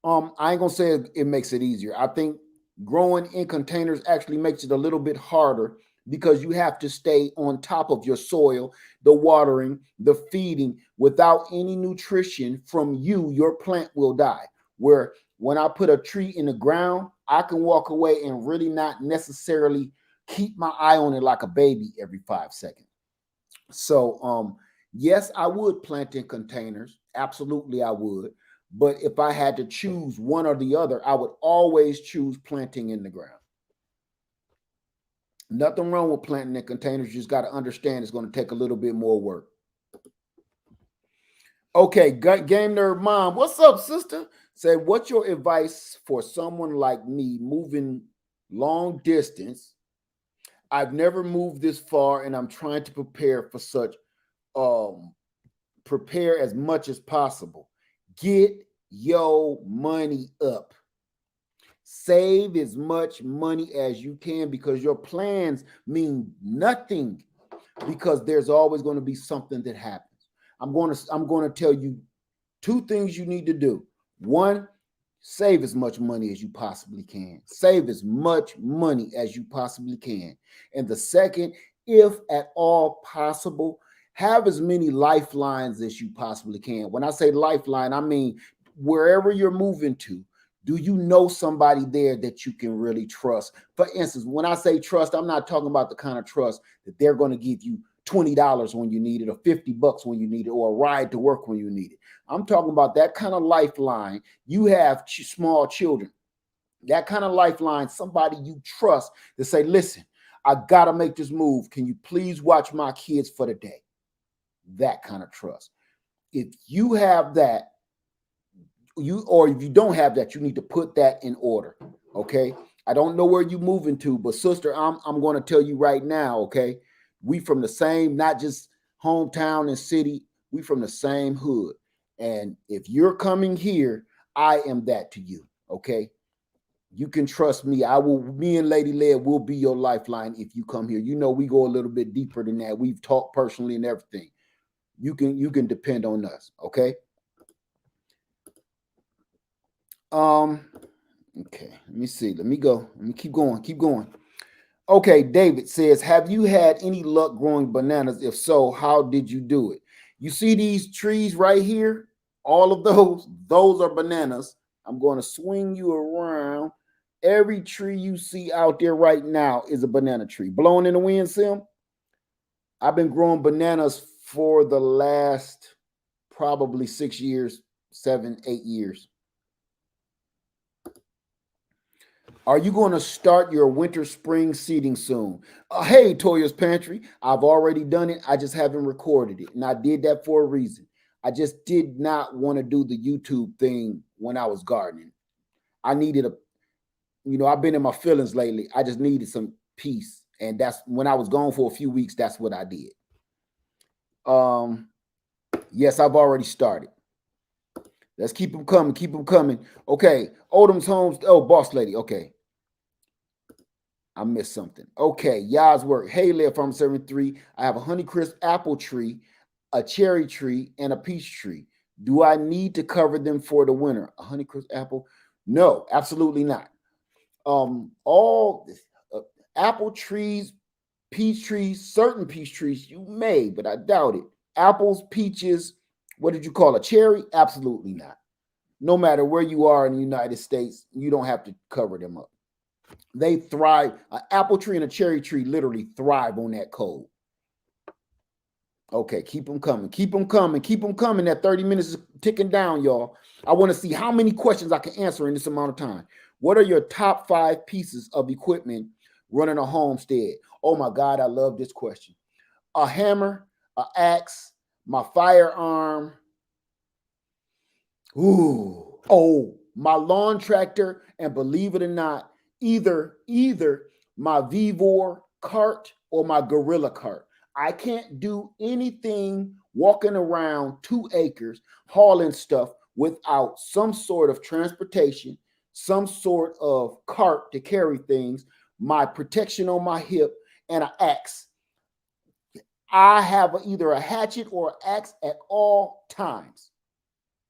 I ain't gonna say it makes it easier. I think growing in containers actually makes it a little bit harder because you have to stay on top of your soil, the watering, the feeding. Without any nutrition from you, your plant will die. Where when I put a tree in the ground, I can walk away and really not necessarily keep my eye on it like a baby every 5 seconds. So, yes, I would plant in containers. Absolutely, I would. But if I had to choose one or the other, I would always choose planting in the ground. Nothing wrong with planting in containers. You just got to understand it's going to take a little bit more work. Okay, Game Nerd Mom, what's up, sister? Say, what's your advice for someone like me moving long distance? I've never moved this far, and I'm trying to prepare for such prepare as much as possible. Get your money up. Save as much money as you can, because your plans mean nothing, because there's always going to be something that happens. I'm going to tell you two things you need to do. One, save as much money as you possibly can. Save as much money as you possibly can. And the second, if at all possible, have as many lifelines as you possibly can. When I say lifeline, I mean wherever you're moving to, do you know somebody there that you can really trust? For instance, when I say trust, I'm not talking about the kind of trust that they're going to give you $20 when you need it, or $50 when you need it, or a ride to work when you need it. I'm talking about that kind of lifeline. You have small children. That kind of lifeline, somebody you trust to say, listen, I got to make this move. Can you please watch my kids for the day? That kind of trust. If you have that, or if you don't have that, you need to put that in order. Okay. I don't know where you're moving to, but sister, I'm going to tell you right now. Okay. We from the same, not just hometown and city. We from the same hood. And if you're coming here, I am that to you. Okay. You can trust me. Me and Lady Led will be your lifeline if you come here. You know, we go a little bit deeper than that. We've talked personally and everything. You can depend on us. Okay. Okay, let me see. Let me go. Let me keep going. Keep going. Okay, David says, have you had any luck growing bananas? If so, how did you do it? You see these trees right here? All of those are bananas. I'm going to swing you around. Every tree you see out there right now is a banana tree. Blowing in the wind, Sim? I've been growing bananas for the last probably 6 years, 7, 8 years. Are you going to start your winter spring seeding soon? Hey, Toya's Pantry, I've already done it. I just haven't recorded it. And I did that for a reason. I just did not want to do the YouTube thing when I was gardening. I needed I've been in my feelings lately. I just needed some peace. And that's when I was gone for a few weeks. That's what I did. Yes, I've already started. Let's keep them coming. Keep them coming. Okay. Odom's Homes. Oh, Boss Lady. Okay. I missed something. Okay. Yah's work. Hey, Leah Farm 73. I have a Honeycrisp apple tree, a cherry tree, and a peach tree. Do I need to cover them for the winter? A Honeycrisp apple? No, absolutely not. All apple trees, peach trees, certain peach trees, you may, but I doubt it. Apples, peaches, what did you call a cherry? Absolutely not. No matter where you are in the United States, you don't have to cover them up. They thrive. An apple tree and a cherry tree literally thrive on that cold. Okay, keep them coming. Keep them coming. Keep them coming. That 30 minutes is ticking down, y'all. I want to see how many questions I can answer in this amount of time. What are your top 5 pieces of equipment running a homestead? Oh my God, I love this question. A hammer, an axe, my firearm. My lawn tractor, and believe it or not, either my Vevor cart or my Gorilla cart. I can't do anything walking around 2 acres hauling stuff without some sort of transportation, some sort of cart to carry things, my protection on my hip, and an axe. I have either a hatchet or an axe at all times,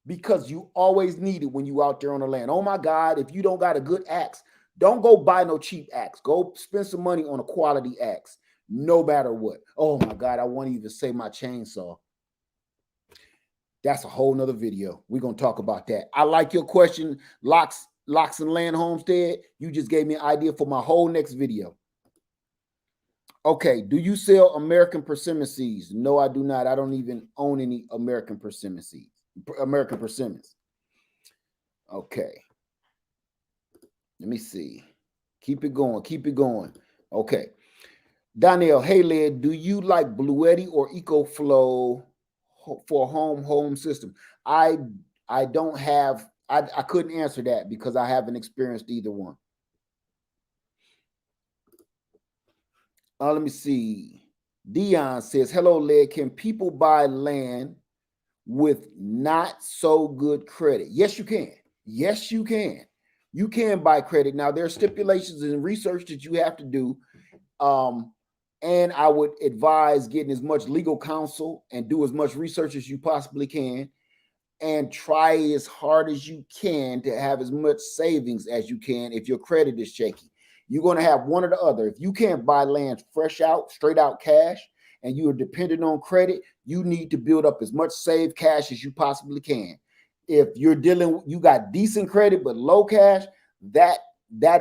because you always need it when you out there on the land. Oh my God, if you don't got a good axe, don't go buy no cheap axe. Go spend some money on a quality axe, no matter what. Oh my God, I won't even say my chainsaw. That's a whole nother video. We're going to talk about that. I like your question, Locks and Land Homestead. You just gave me an idea for my whole next video. Okay, do you sell American persimmon seeds? No, I do not. I don't even own any American persimmon seeds. American persimmons. Okay. Let me see. Keep it going. Keep it going. Okay. Danielle, hey, Led, do you like Bluetti or EcoFlow for home system? I don't have, I couldn't answer that because I haven't experienced either one. Let me see. Dion says, hello, Led. Can people buy land with not so good credit. Yes, you can. Yes, you can. You can buy credit. Now, there are stipulations and research that you have to do. And I would advise getting as much legal counsel and do as much research as you possibly can, and try as hard as you can to have as much savings as you can if your credit is shaky. You're going to have one or the other. If you can't buy land fresh out, straight out cash, and you are dependent on credit, you need to build up as much saved cash as you possibly can. If you're you got decent credit but low cash, that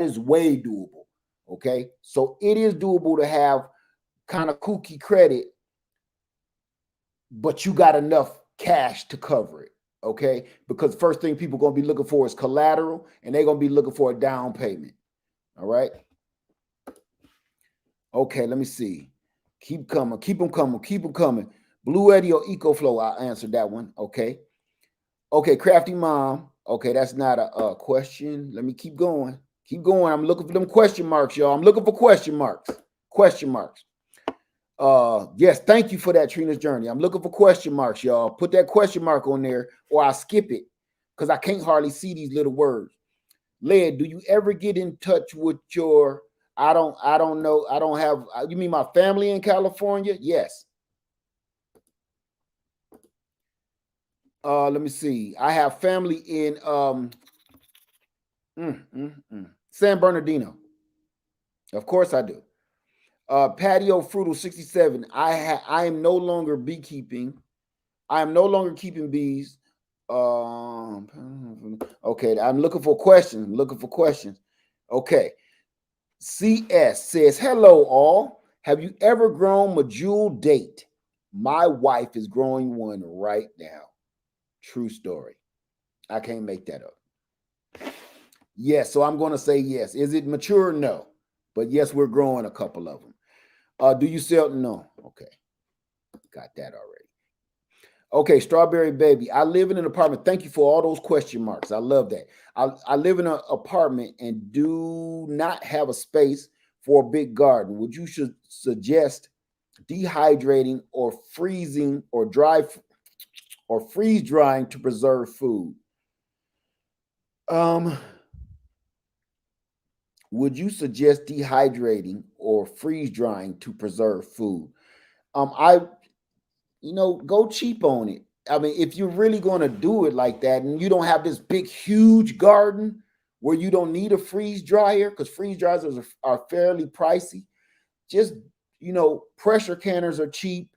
is way doable. Okay, so it is doable to have kind of kooky credit, but you got enough cash to cover it. Okay, because first thing people going to be looking for is collateral, and they're going to be looking for a down payment. All right. Okay, let me see. Keep coming, keep them coming, keep them coming. Blue Eddy or EcoFlow? I answered that one. Okay. Okay, Crafty Mom. Okay, that's not a question. Let me keep going. Keep going. I'm looking for them question marks, y'all. I'm looking for question marks. Question marks. Yes, thank you for that, Trina's Journey. I'm looking for question marks, y'all. Put that question mark on there, or I'll skip it because I can't hardly see these little words. Led, do you ever get in touch with your, I don't know, I don't have, you mean my family in California? Yes. Let me see. I have family in San Bernardino. Of course I do. Patio Frutal 67. I am no longer beekeeping. I am no longer keeping bees. Okay, I'm looking for questions. Okay. CS says, hello all. Have you ever grown medjool date? My wife is growing one right now. True story. I can't make that up. Yes, so I'm going to say yes. Is it mature? No. But yes, we're growing a couple of them. Do you sell? No. Okay. Got that already. Okay, Strawberry Baby. I live in an apartment. Thank you for all those question marks. I love that. I live in an apartment and do not have a space for a big garden. Would you suggest dehydrating or freezing or freeze drying to preserve food? Would you suggest dehydrating or freeze drying to preserve food? Go cheap on it. I mean, if you're really going to do it like that and you don't have this big, huge garden where you don't need a freeze dryer, because freeze dryers are fairly pricey, just, pressure canners are cheap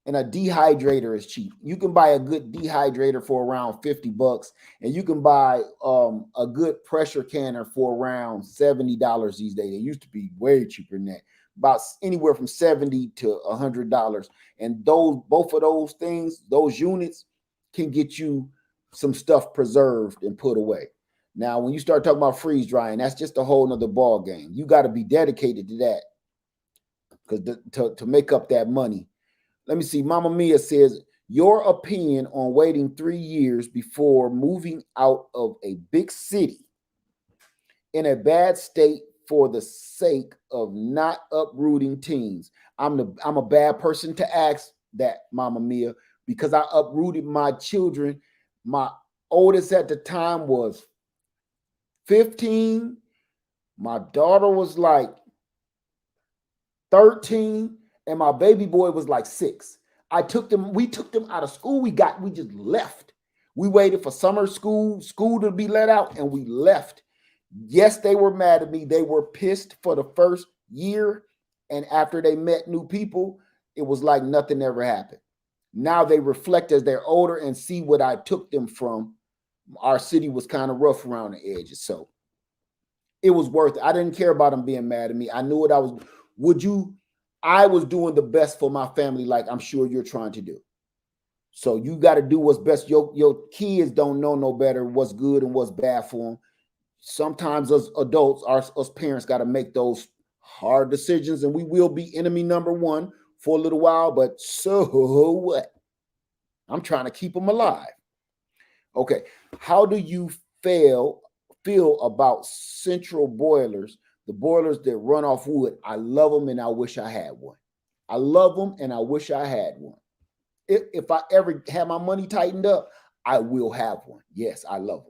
and a dehydrator is cheap. You can buy a good dehydrator for around $50, and you can buy a good pressure canner for around $70 these days. It used to be way cheaper than that, about anywhere from $70 to $100. And both of those things, those units, can get you some stuff preserved and put away. Now, when you start talking about freeze drying, that's just a whole nother ball game. You got to be dedicated to that, because to make up that money. Let me see. Mama Mia says, your opinion on waiting 3 years before moving out of a big city in a bad state for the sake of not uprooting teens. I'm a bad person to ask that, Mama Mia, because I uprooted my children. My oldest at the time was 15. My daughter was like 13, and my baby boy was like 6. We took them out of school. We just left. We waited for summer school to be let out, and we left. Yes, they were mad at me. They were pissed for the first year, and after they met new people, it was like nothing ever happened. Now they reflect as they're older and see what I took them from. Our city was kind of rough around the edges, so it was worth it. I didn't care about them being mad at me. I knew what I was. I was doing the best for my family, like I'm sure you're trying to do. So you got to do what's best. Your kids don't know no better what's good and what's bad for them. Sometimes us adults, us parents, got to make those hard decisions, and we will be enemy number one for a little while, but so what? I'm trying to keep them alive. Okay, how do you feel about central boilers, the boilers that run off wood? I love them and I wish I had one. I love them and I wish I had one. If I ever have my money tightened up, I will have one. Yes, I love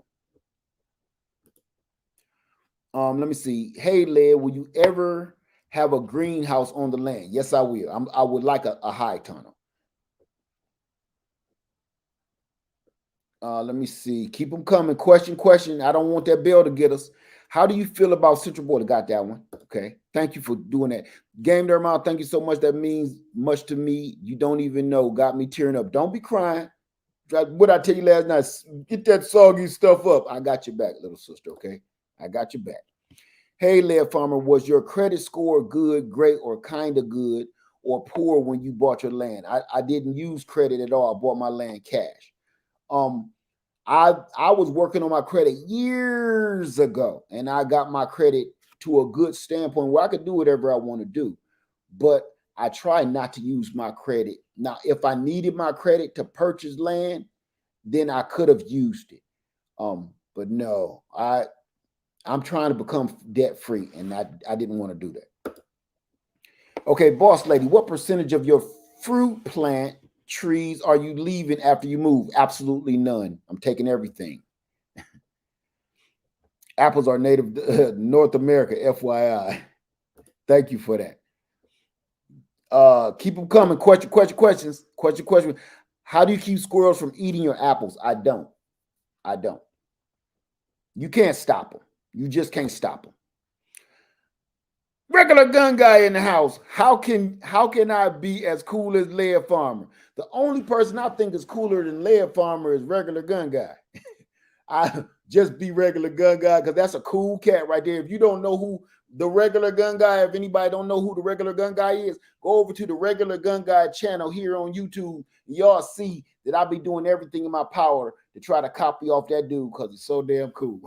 them. Let me see. Hey, Led, will you ever have a greenhouse on the land? Yes, I will. I would like a high tunnel. Let me see. Keep them coming. Question. I don't want that bell to get us. How do you feel about Central Border? Got that one. Okay. Thank you for doing that. Game Dermot, thank you so much. That means much to me. You don't even know. Got me tearing up. Don't be crying. What I tell you last night, get that soggy stuff up. I got your back, little sister. Okay. I got your back. Hey, Led Farmer, was your credit score good, great, or kind of good or poor when you bought your land? I didn't use credit at all. I bought my land cash. I was working on my credit years ago, and I got my credit to a good standpoint where I could do whatever I want to do. But I try not to use my credit. Now, if I needed my credit to purchase land, then I could have used it. But no, I'm trying to become debt free, and I didn't want to do that. Okay, boss lady, what percentage of your fruit plant trees are you leaving after you move? Absolutely none. I'm taking everything. Apples are native to North America, FYI. Thank you for that. Keep them coming. Questions. How do you keep squirrels from eating your apples? I don't. You can't stop them. You just can't stop them. Regular gun guy in the house. How can I be as cool as Led Farmer? The only person I think is cooler than Led Farmer is regular gun guy. I just be regular gun guy because that's a cool cat right there. If you don't know who the regular gun guy, if anybody don't know who the regular gun guy is, go over to the regular gun guy channel here on YouTube. Y'all see that I be doing everything in my power to try to copy off that dude because he's so damn cool.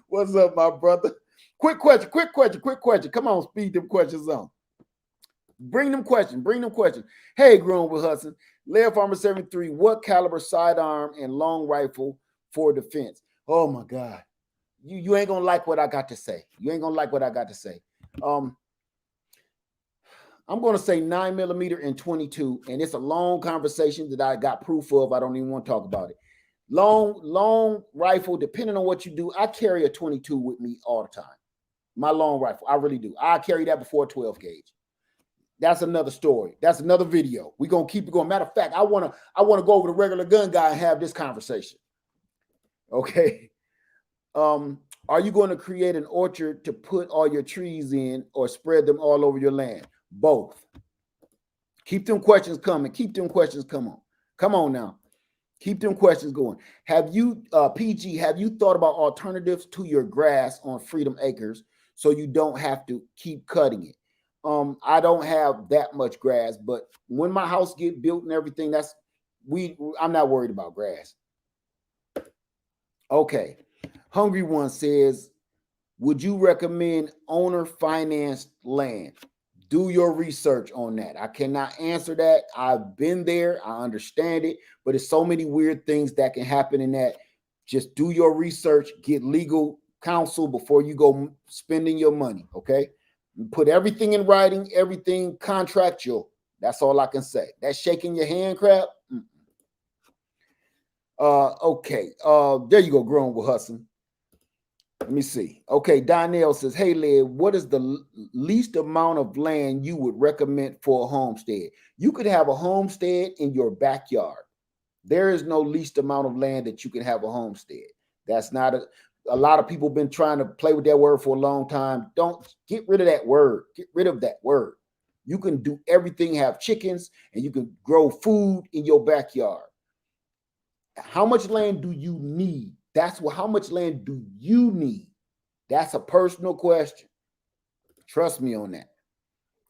What's up, my brother? Quick question. Come on, speed them questions on. Bring them questions. Hey, Grown with Hudson. Led Farmer 73, what caliber sidearm and long rifle for defense? Oh my God. You ain't gonna like what I got to say. I'm gonna say 9mm and 22, and it's a long conversation that I got proof of. I don't even want to talk about it. Long rifle, depending on what you do, I carry a 22 with me all the time. My long rifle, I really do. I carry that before 12 gauge. That's another story. That's another video. We're gonna keep it going. Matter of fact, I wanna go over the regular gun guy and have this conversation. Okay. Are you going to create an orchard to put all your trees in or spread them all over your land? Both. Keep them questions coming. Come on now. Keep them questions going. Have you, PG, have you thought about alternatives to your grass on Freedom Acres so you don't have to keep cutting it? I don't have that much grass, but when my house get built and everything, I'm not worried about grass. Okay. Hungry One says, would you recommend owner financed land? Do your research on that. I cannot answer that. I've been there. I understand it, but there's so many weird things that can happen in that. Just do your research, get legal counsel before you go spending your money, okay? Put everything in writing, everything contractual. That's all I can say. That shaking your hand crap. Okay. There you go, Grown with Hudson. Let me see. Okay, Donnell says, hey, Led, what is the least amount of land you would recommend for a homestead? You could have a homestead in your backyard. There is no least amount of land that you can have a homestead. That's not a lot of people been trying to play with that word for a long time. Don't get rid of that word. Get rid of that word. You can do everything, have chickens, and you can grow food in your backyard. How much land do you need? How much land do you need? That's a personal question. Trust me on that.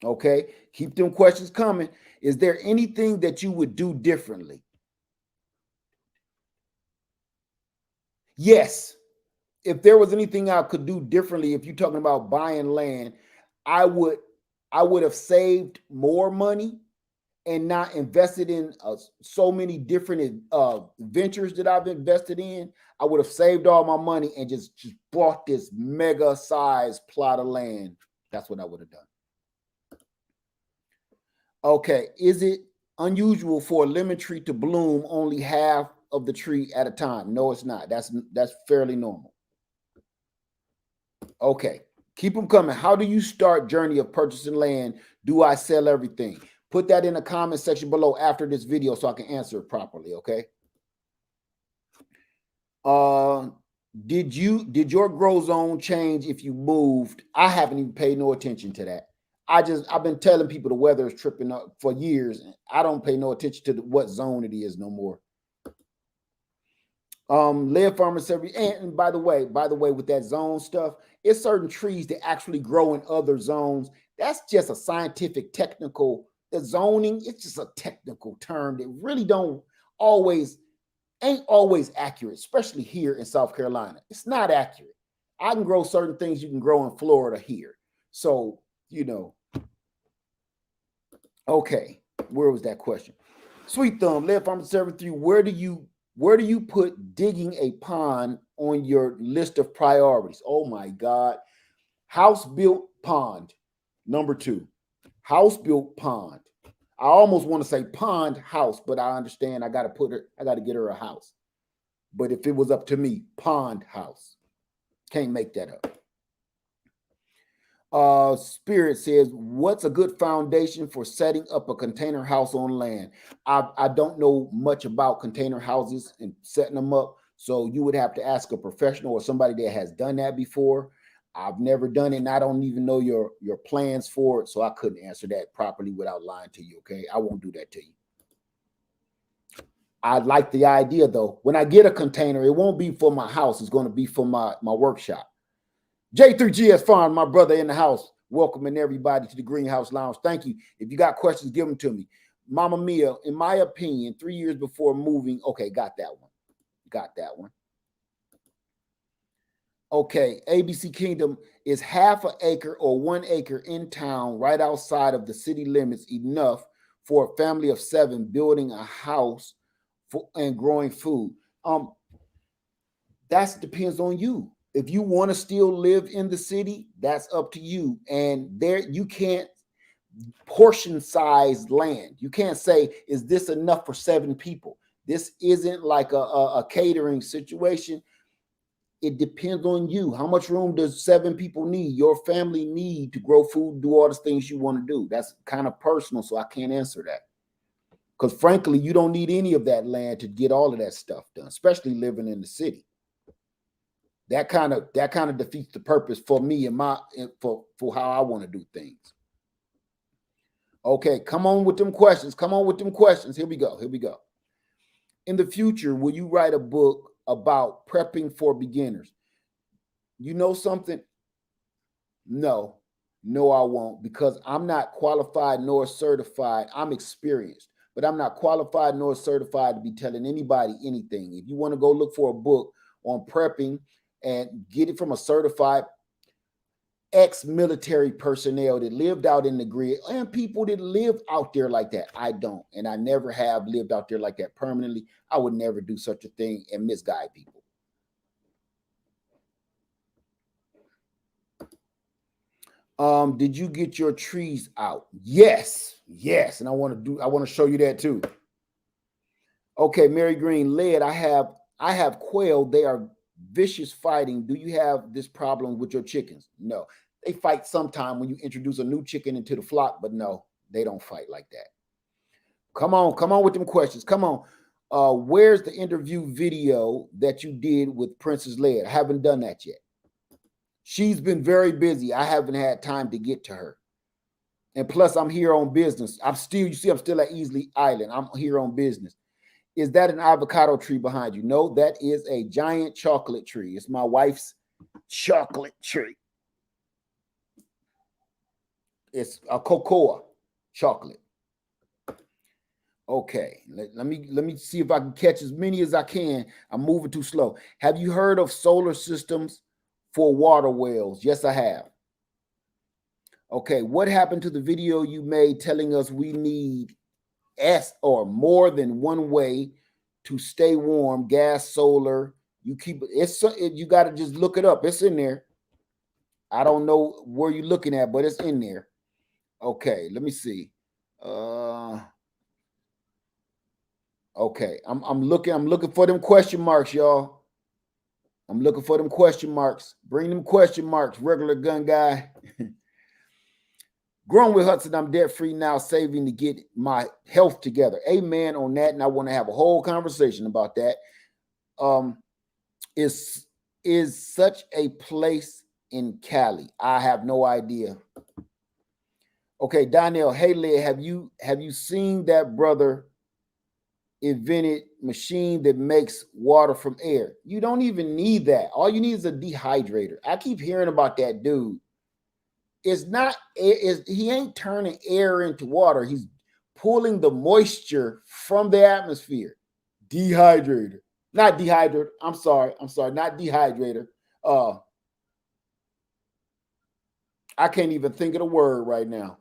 Okay. Keep them questions coming. Is there anything that you would do differently? Yes. If there was anything I could do differently, if you're talking about buying land, I would have saved more money and not invested in so many different ventures that I've invested in. I would have saved all my money and just bought this mega size plot of land. That's what I would have done. Okay, is it unusual for a lemon tree to bloom only half of the tree at a time? No, it's not. That's fairly normal. Okay, keep them coming. How do you start journey of purchasing land? Do I sell everything? Put that in the comment section below after this video so I can answer it properly, okay? Did your grow zone change if you moved? I haven't even paid no attention to that. I've been telling people the weather is tripping up for years. I don't pay no attention to what zone it is no more. Lead farmer survey. And by the way, with that zone stuff, it's certain trees that actually grow in other zones. That's just a scientific, technical. The zoning, it's just a technical term that really ain't always accurate, especially here in South Carolina. It's not accurate. I can grow certain things you can grow in Florida here. So, you know. Okay, where was that question? Sweet Thumb, Lead Farmer 73, where do you put digging a pond on your list of priorities? Oh my God. House built pond, number 2. House built pond. I almost want to say pond house, but I understand I got to get her a house. But if it was up to me, pond house. Can't make that up. Spirit says, what's a good foundation for setting up a container house on land? I don't know much about container houses and setting them up, so you would have to ask a professional or somebody that has done that before. I've never done it, and I don't even know your plans for it, so I couldn't answer that properly without lying to you, okay? I won't do that to you. I like the idea, though. When I get a container, it won't be for my house. It's going to be for my workshop. J3GS Farm, my brother in the house, welcoming everybody to the Greenhouse Lounge. Thank you. If you got questions, give them to me. Mama Mia, in my opinion, 3 years before moving. Okay, got that one. Okay, ABC Kingdom, is half an acre or 1 acre in town right outside of the city limits enough for a family of 7 building a house and growing food? That depends on you. If you want to still live in the city, that's up to you. And there, you can't portion size land. You can't say, is this enough for 7 people? This isn't like a catering situation. It depends on you. How much room does 7 people need? Your family need to grow food, do all the things you want to do. That's kind of personal, so I can't answer that. Because frankly, you don't need any of that land to get all of that stuff done, especially living in the city. That kind of defeats the purpose for me and for how I want to do things. Okay, come on with them questions. Here we go. In the future, will you write a book about prepping for beginners? You know something? No, I won't, because I'm not qualified nor certified. I'm experienced, but I'm not qualified nor certified to be telling anybody anything. If you want to go look for a book on prepping and get it from a certified ex-military personnel that lived out in the grid and people that live out there like that. I don't, and I never have lived out there like that permanently. I would never do such a thing and misguide people. Did you get your trees out? Yes, and I want to show you that too. Okay, Mary Green, lead. I have quail. They are vicious fighting. Do you have this problem with your chickens? No, they fight sometime when you introduce a new chicken into the flock, but no, they don't fight like that. Come on with them questions. Come on. Where's the interview video that you did with Princess Leia? I haven't done that yet. She's been very busy. I haven't had time to get to her. And plus, I'm here on business. I'm still at Easley Island. I'm here on business. Is that an avocado tree behind you? No, that is a giant chocolate tree. It's my wife's chocolate tree. It's a cocoa chocolate. Okay, let me see if I can catch as many as I can. I'm moving too slow. Have you heard of solar systems for water wells? Yes, I have. Okay, what happened to the video you made telling us we need S or more than one way to stay warm? Gas, solar. You got to just look it up. It's in there. I don't know where you're looking at, but it's in there. Okay, let me see. Okay, I'm looking for them question marks, y'all. I'm looking for them question marks. Bring them question marks, regular gun guy. Growing with Hudson, I'm debt free now, saving to get my health together. Amen on that. And I want to have a whole conversation about that. Is such a place in Cali? I have no idea. Okay, Donnell, hey Led, have you seen that brother invented machine that makes water from air? You don't even need that. All you need is a dehydrator. I keep hearing about that dude. It's not, he ain't turning air into water. He's pulling the moisture from the atmosphere. Dehydrator. Not dehydrator. I'm sorry. Not dehydrator. I can't even think of the word right now.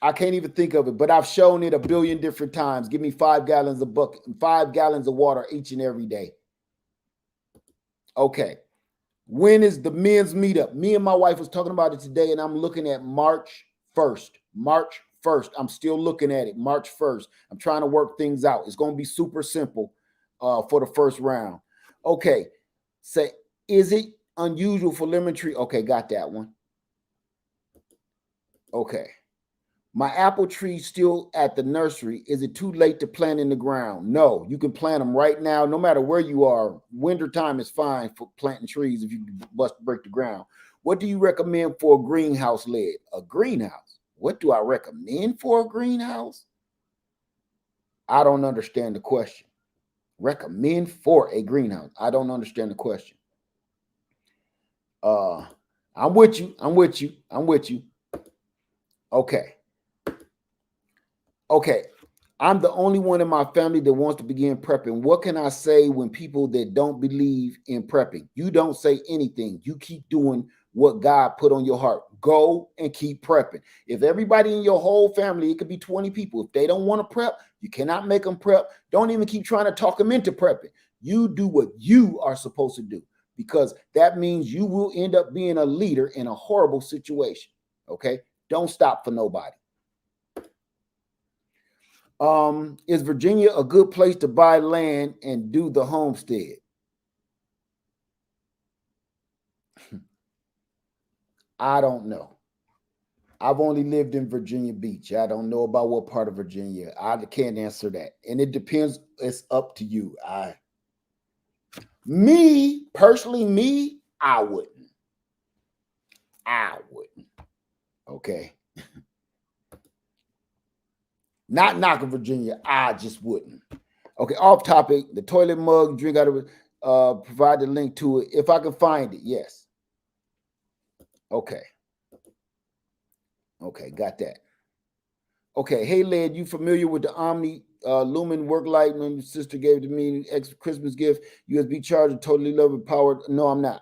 I can't even think of it, but I've shown it a billion different times. Give me 5 gallons of bucket, 5 gallons of water each and every day. Okay. When is the men's meetup? Me and my wife was talking about it today, and I'm looking at March 1st. March 1st. I'm still looking at it. March 1st. I'm trying to work things out. It's going to be super simple for the first round. Okay. Say, is it unusual for lemon tree? Okay, got that one. Okay. My apple tree still at the nursery. Is it too late to plant in the ground? No, you can plant them right now, no matter where you are. Winter time is fine for planting trees if you break the ground. What do you recommend for a greenhouse, Led? A greenhouse? What do I recommend for a greenhouse? I don't understand the question. Recommend for a greenhouse. I don't understand the question. I'm with you. Okay. Okay, I'm the only one in my family that wants to begin prepping. What can I say when people that don't believe in prepping? You don't say anything. You keep doing what God put on your heart. Go and keep prepping. If everybody in your whole family, it could be 20 people, if they don't want to prep, you cannot make them prep. Don't even keep trying to talk them into prepping. You do what you are supposed to do, because that means you will end up being a leader in a horrible situation. Okay, don't stop for nobody. Is Virginia a good place to buy land and do the homestead? I don't know. I've only lived in Virginia Beach. I don't know about what part of Virginia. I can't answer that. And it depends. It's up to you. Me, personally, I wouldn't. Okay. Not knocking Virginia. I just wouldn't. Okay, off topic. The toilet mug, drink out of it. Provide the link to it. If I can find it, yes. Okay. Okay, got that. Okay, hey Led, you familiar with the Omni Lumen work light when your sister gave it to me, extra Christmas gift, USB charger, totally love it, powered? No, I'm not.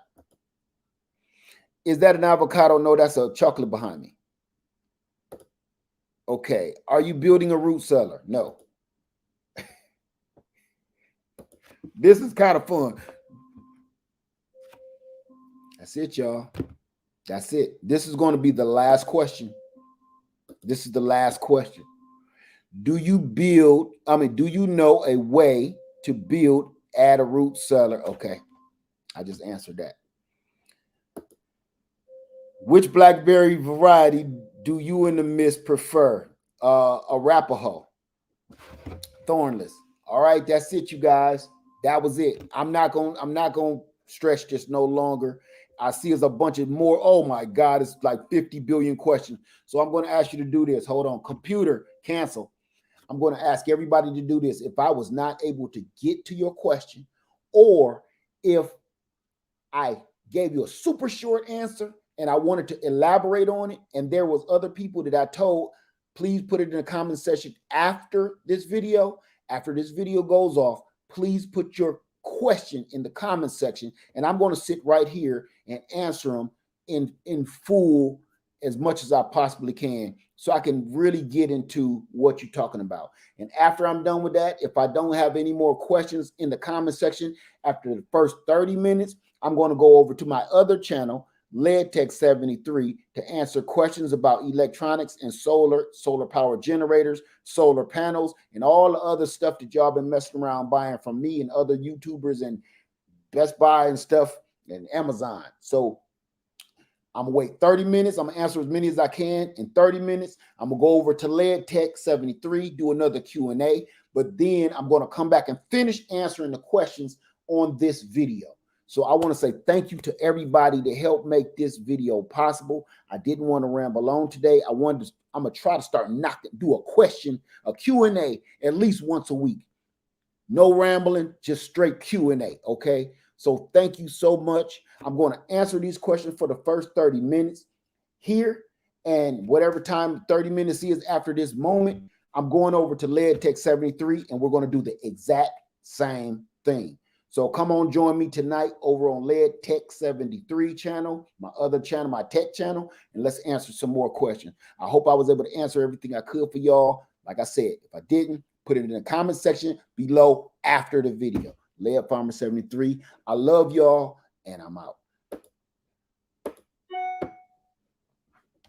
Is that an avocado? No, that's a chocolate behind me. Okay, are you building a root cellar? No. This is kind of fun. That's it, y'all. That's it. This is going to be the last question. This is the last question. Do you know a way to add a root cellar? Okay. I just answered that. Which blackberry variety do you and the miss prefer? Arapaho. Thornless. All right, that's it, you guys. That was it. I'm not gonna stretch this no longer. I see there's a bunch of more. Oh my God, it's like 50 billion questions. So I'm going to ask you to do this. Hold on. Computer, cancel. I'm going to ask everybody to do this. If I was not able to get to your question, or if I gave you a super short answer and I wanted to elaborate on it, and there was other people that I told, please put it in the comment section after this video. After this video goes off, please put your question in the comment section, and I'm going to sit right here and answer them in full as much as I possibly can, so I can really get into what you're talking about. And after I'm done with that, if I don't have any more questions in the comment section after the first 30 minutes, I'm going to go over to my other channel, Lead Tech 73 to answer questions about electronics and solar power generators, solar panels, and all the other stuff that y'all been messing around buying from me and other YouTubers and Best Buy and stuff and Amazon. So I'm gonna wait 30 minutes. I'm gonna answer as many as I can in 30 minutes. I'm gonna go over to Lead Tech 73, do another Q&A, but then I'm gonna come back and finish answering the questions on this video. So I want to say thank you to everybody that helped make this video possible. I didn't want to ramble on today. I'm gonna try to start do a Q&A at least once a week. No rambling, just straight Q&A, okay? So thank you so much. I'm going to answer these questions for the first 30 minutes here, and whatever time 30 minutes is after this moment, I'm going over to Lead Tech 73, and we're going to do the exact same thing. So come on, join me tonight over on Lead Tech 73 channel, my other channel, my tech channel, and let's answer some more questions. I hope I was able to answer everything I could for y'all. Like I said, if I didn't, put it in the comment section below after the video. Lead Farmer 73. I love y'all, and I'm out.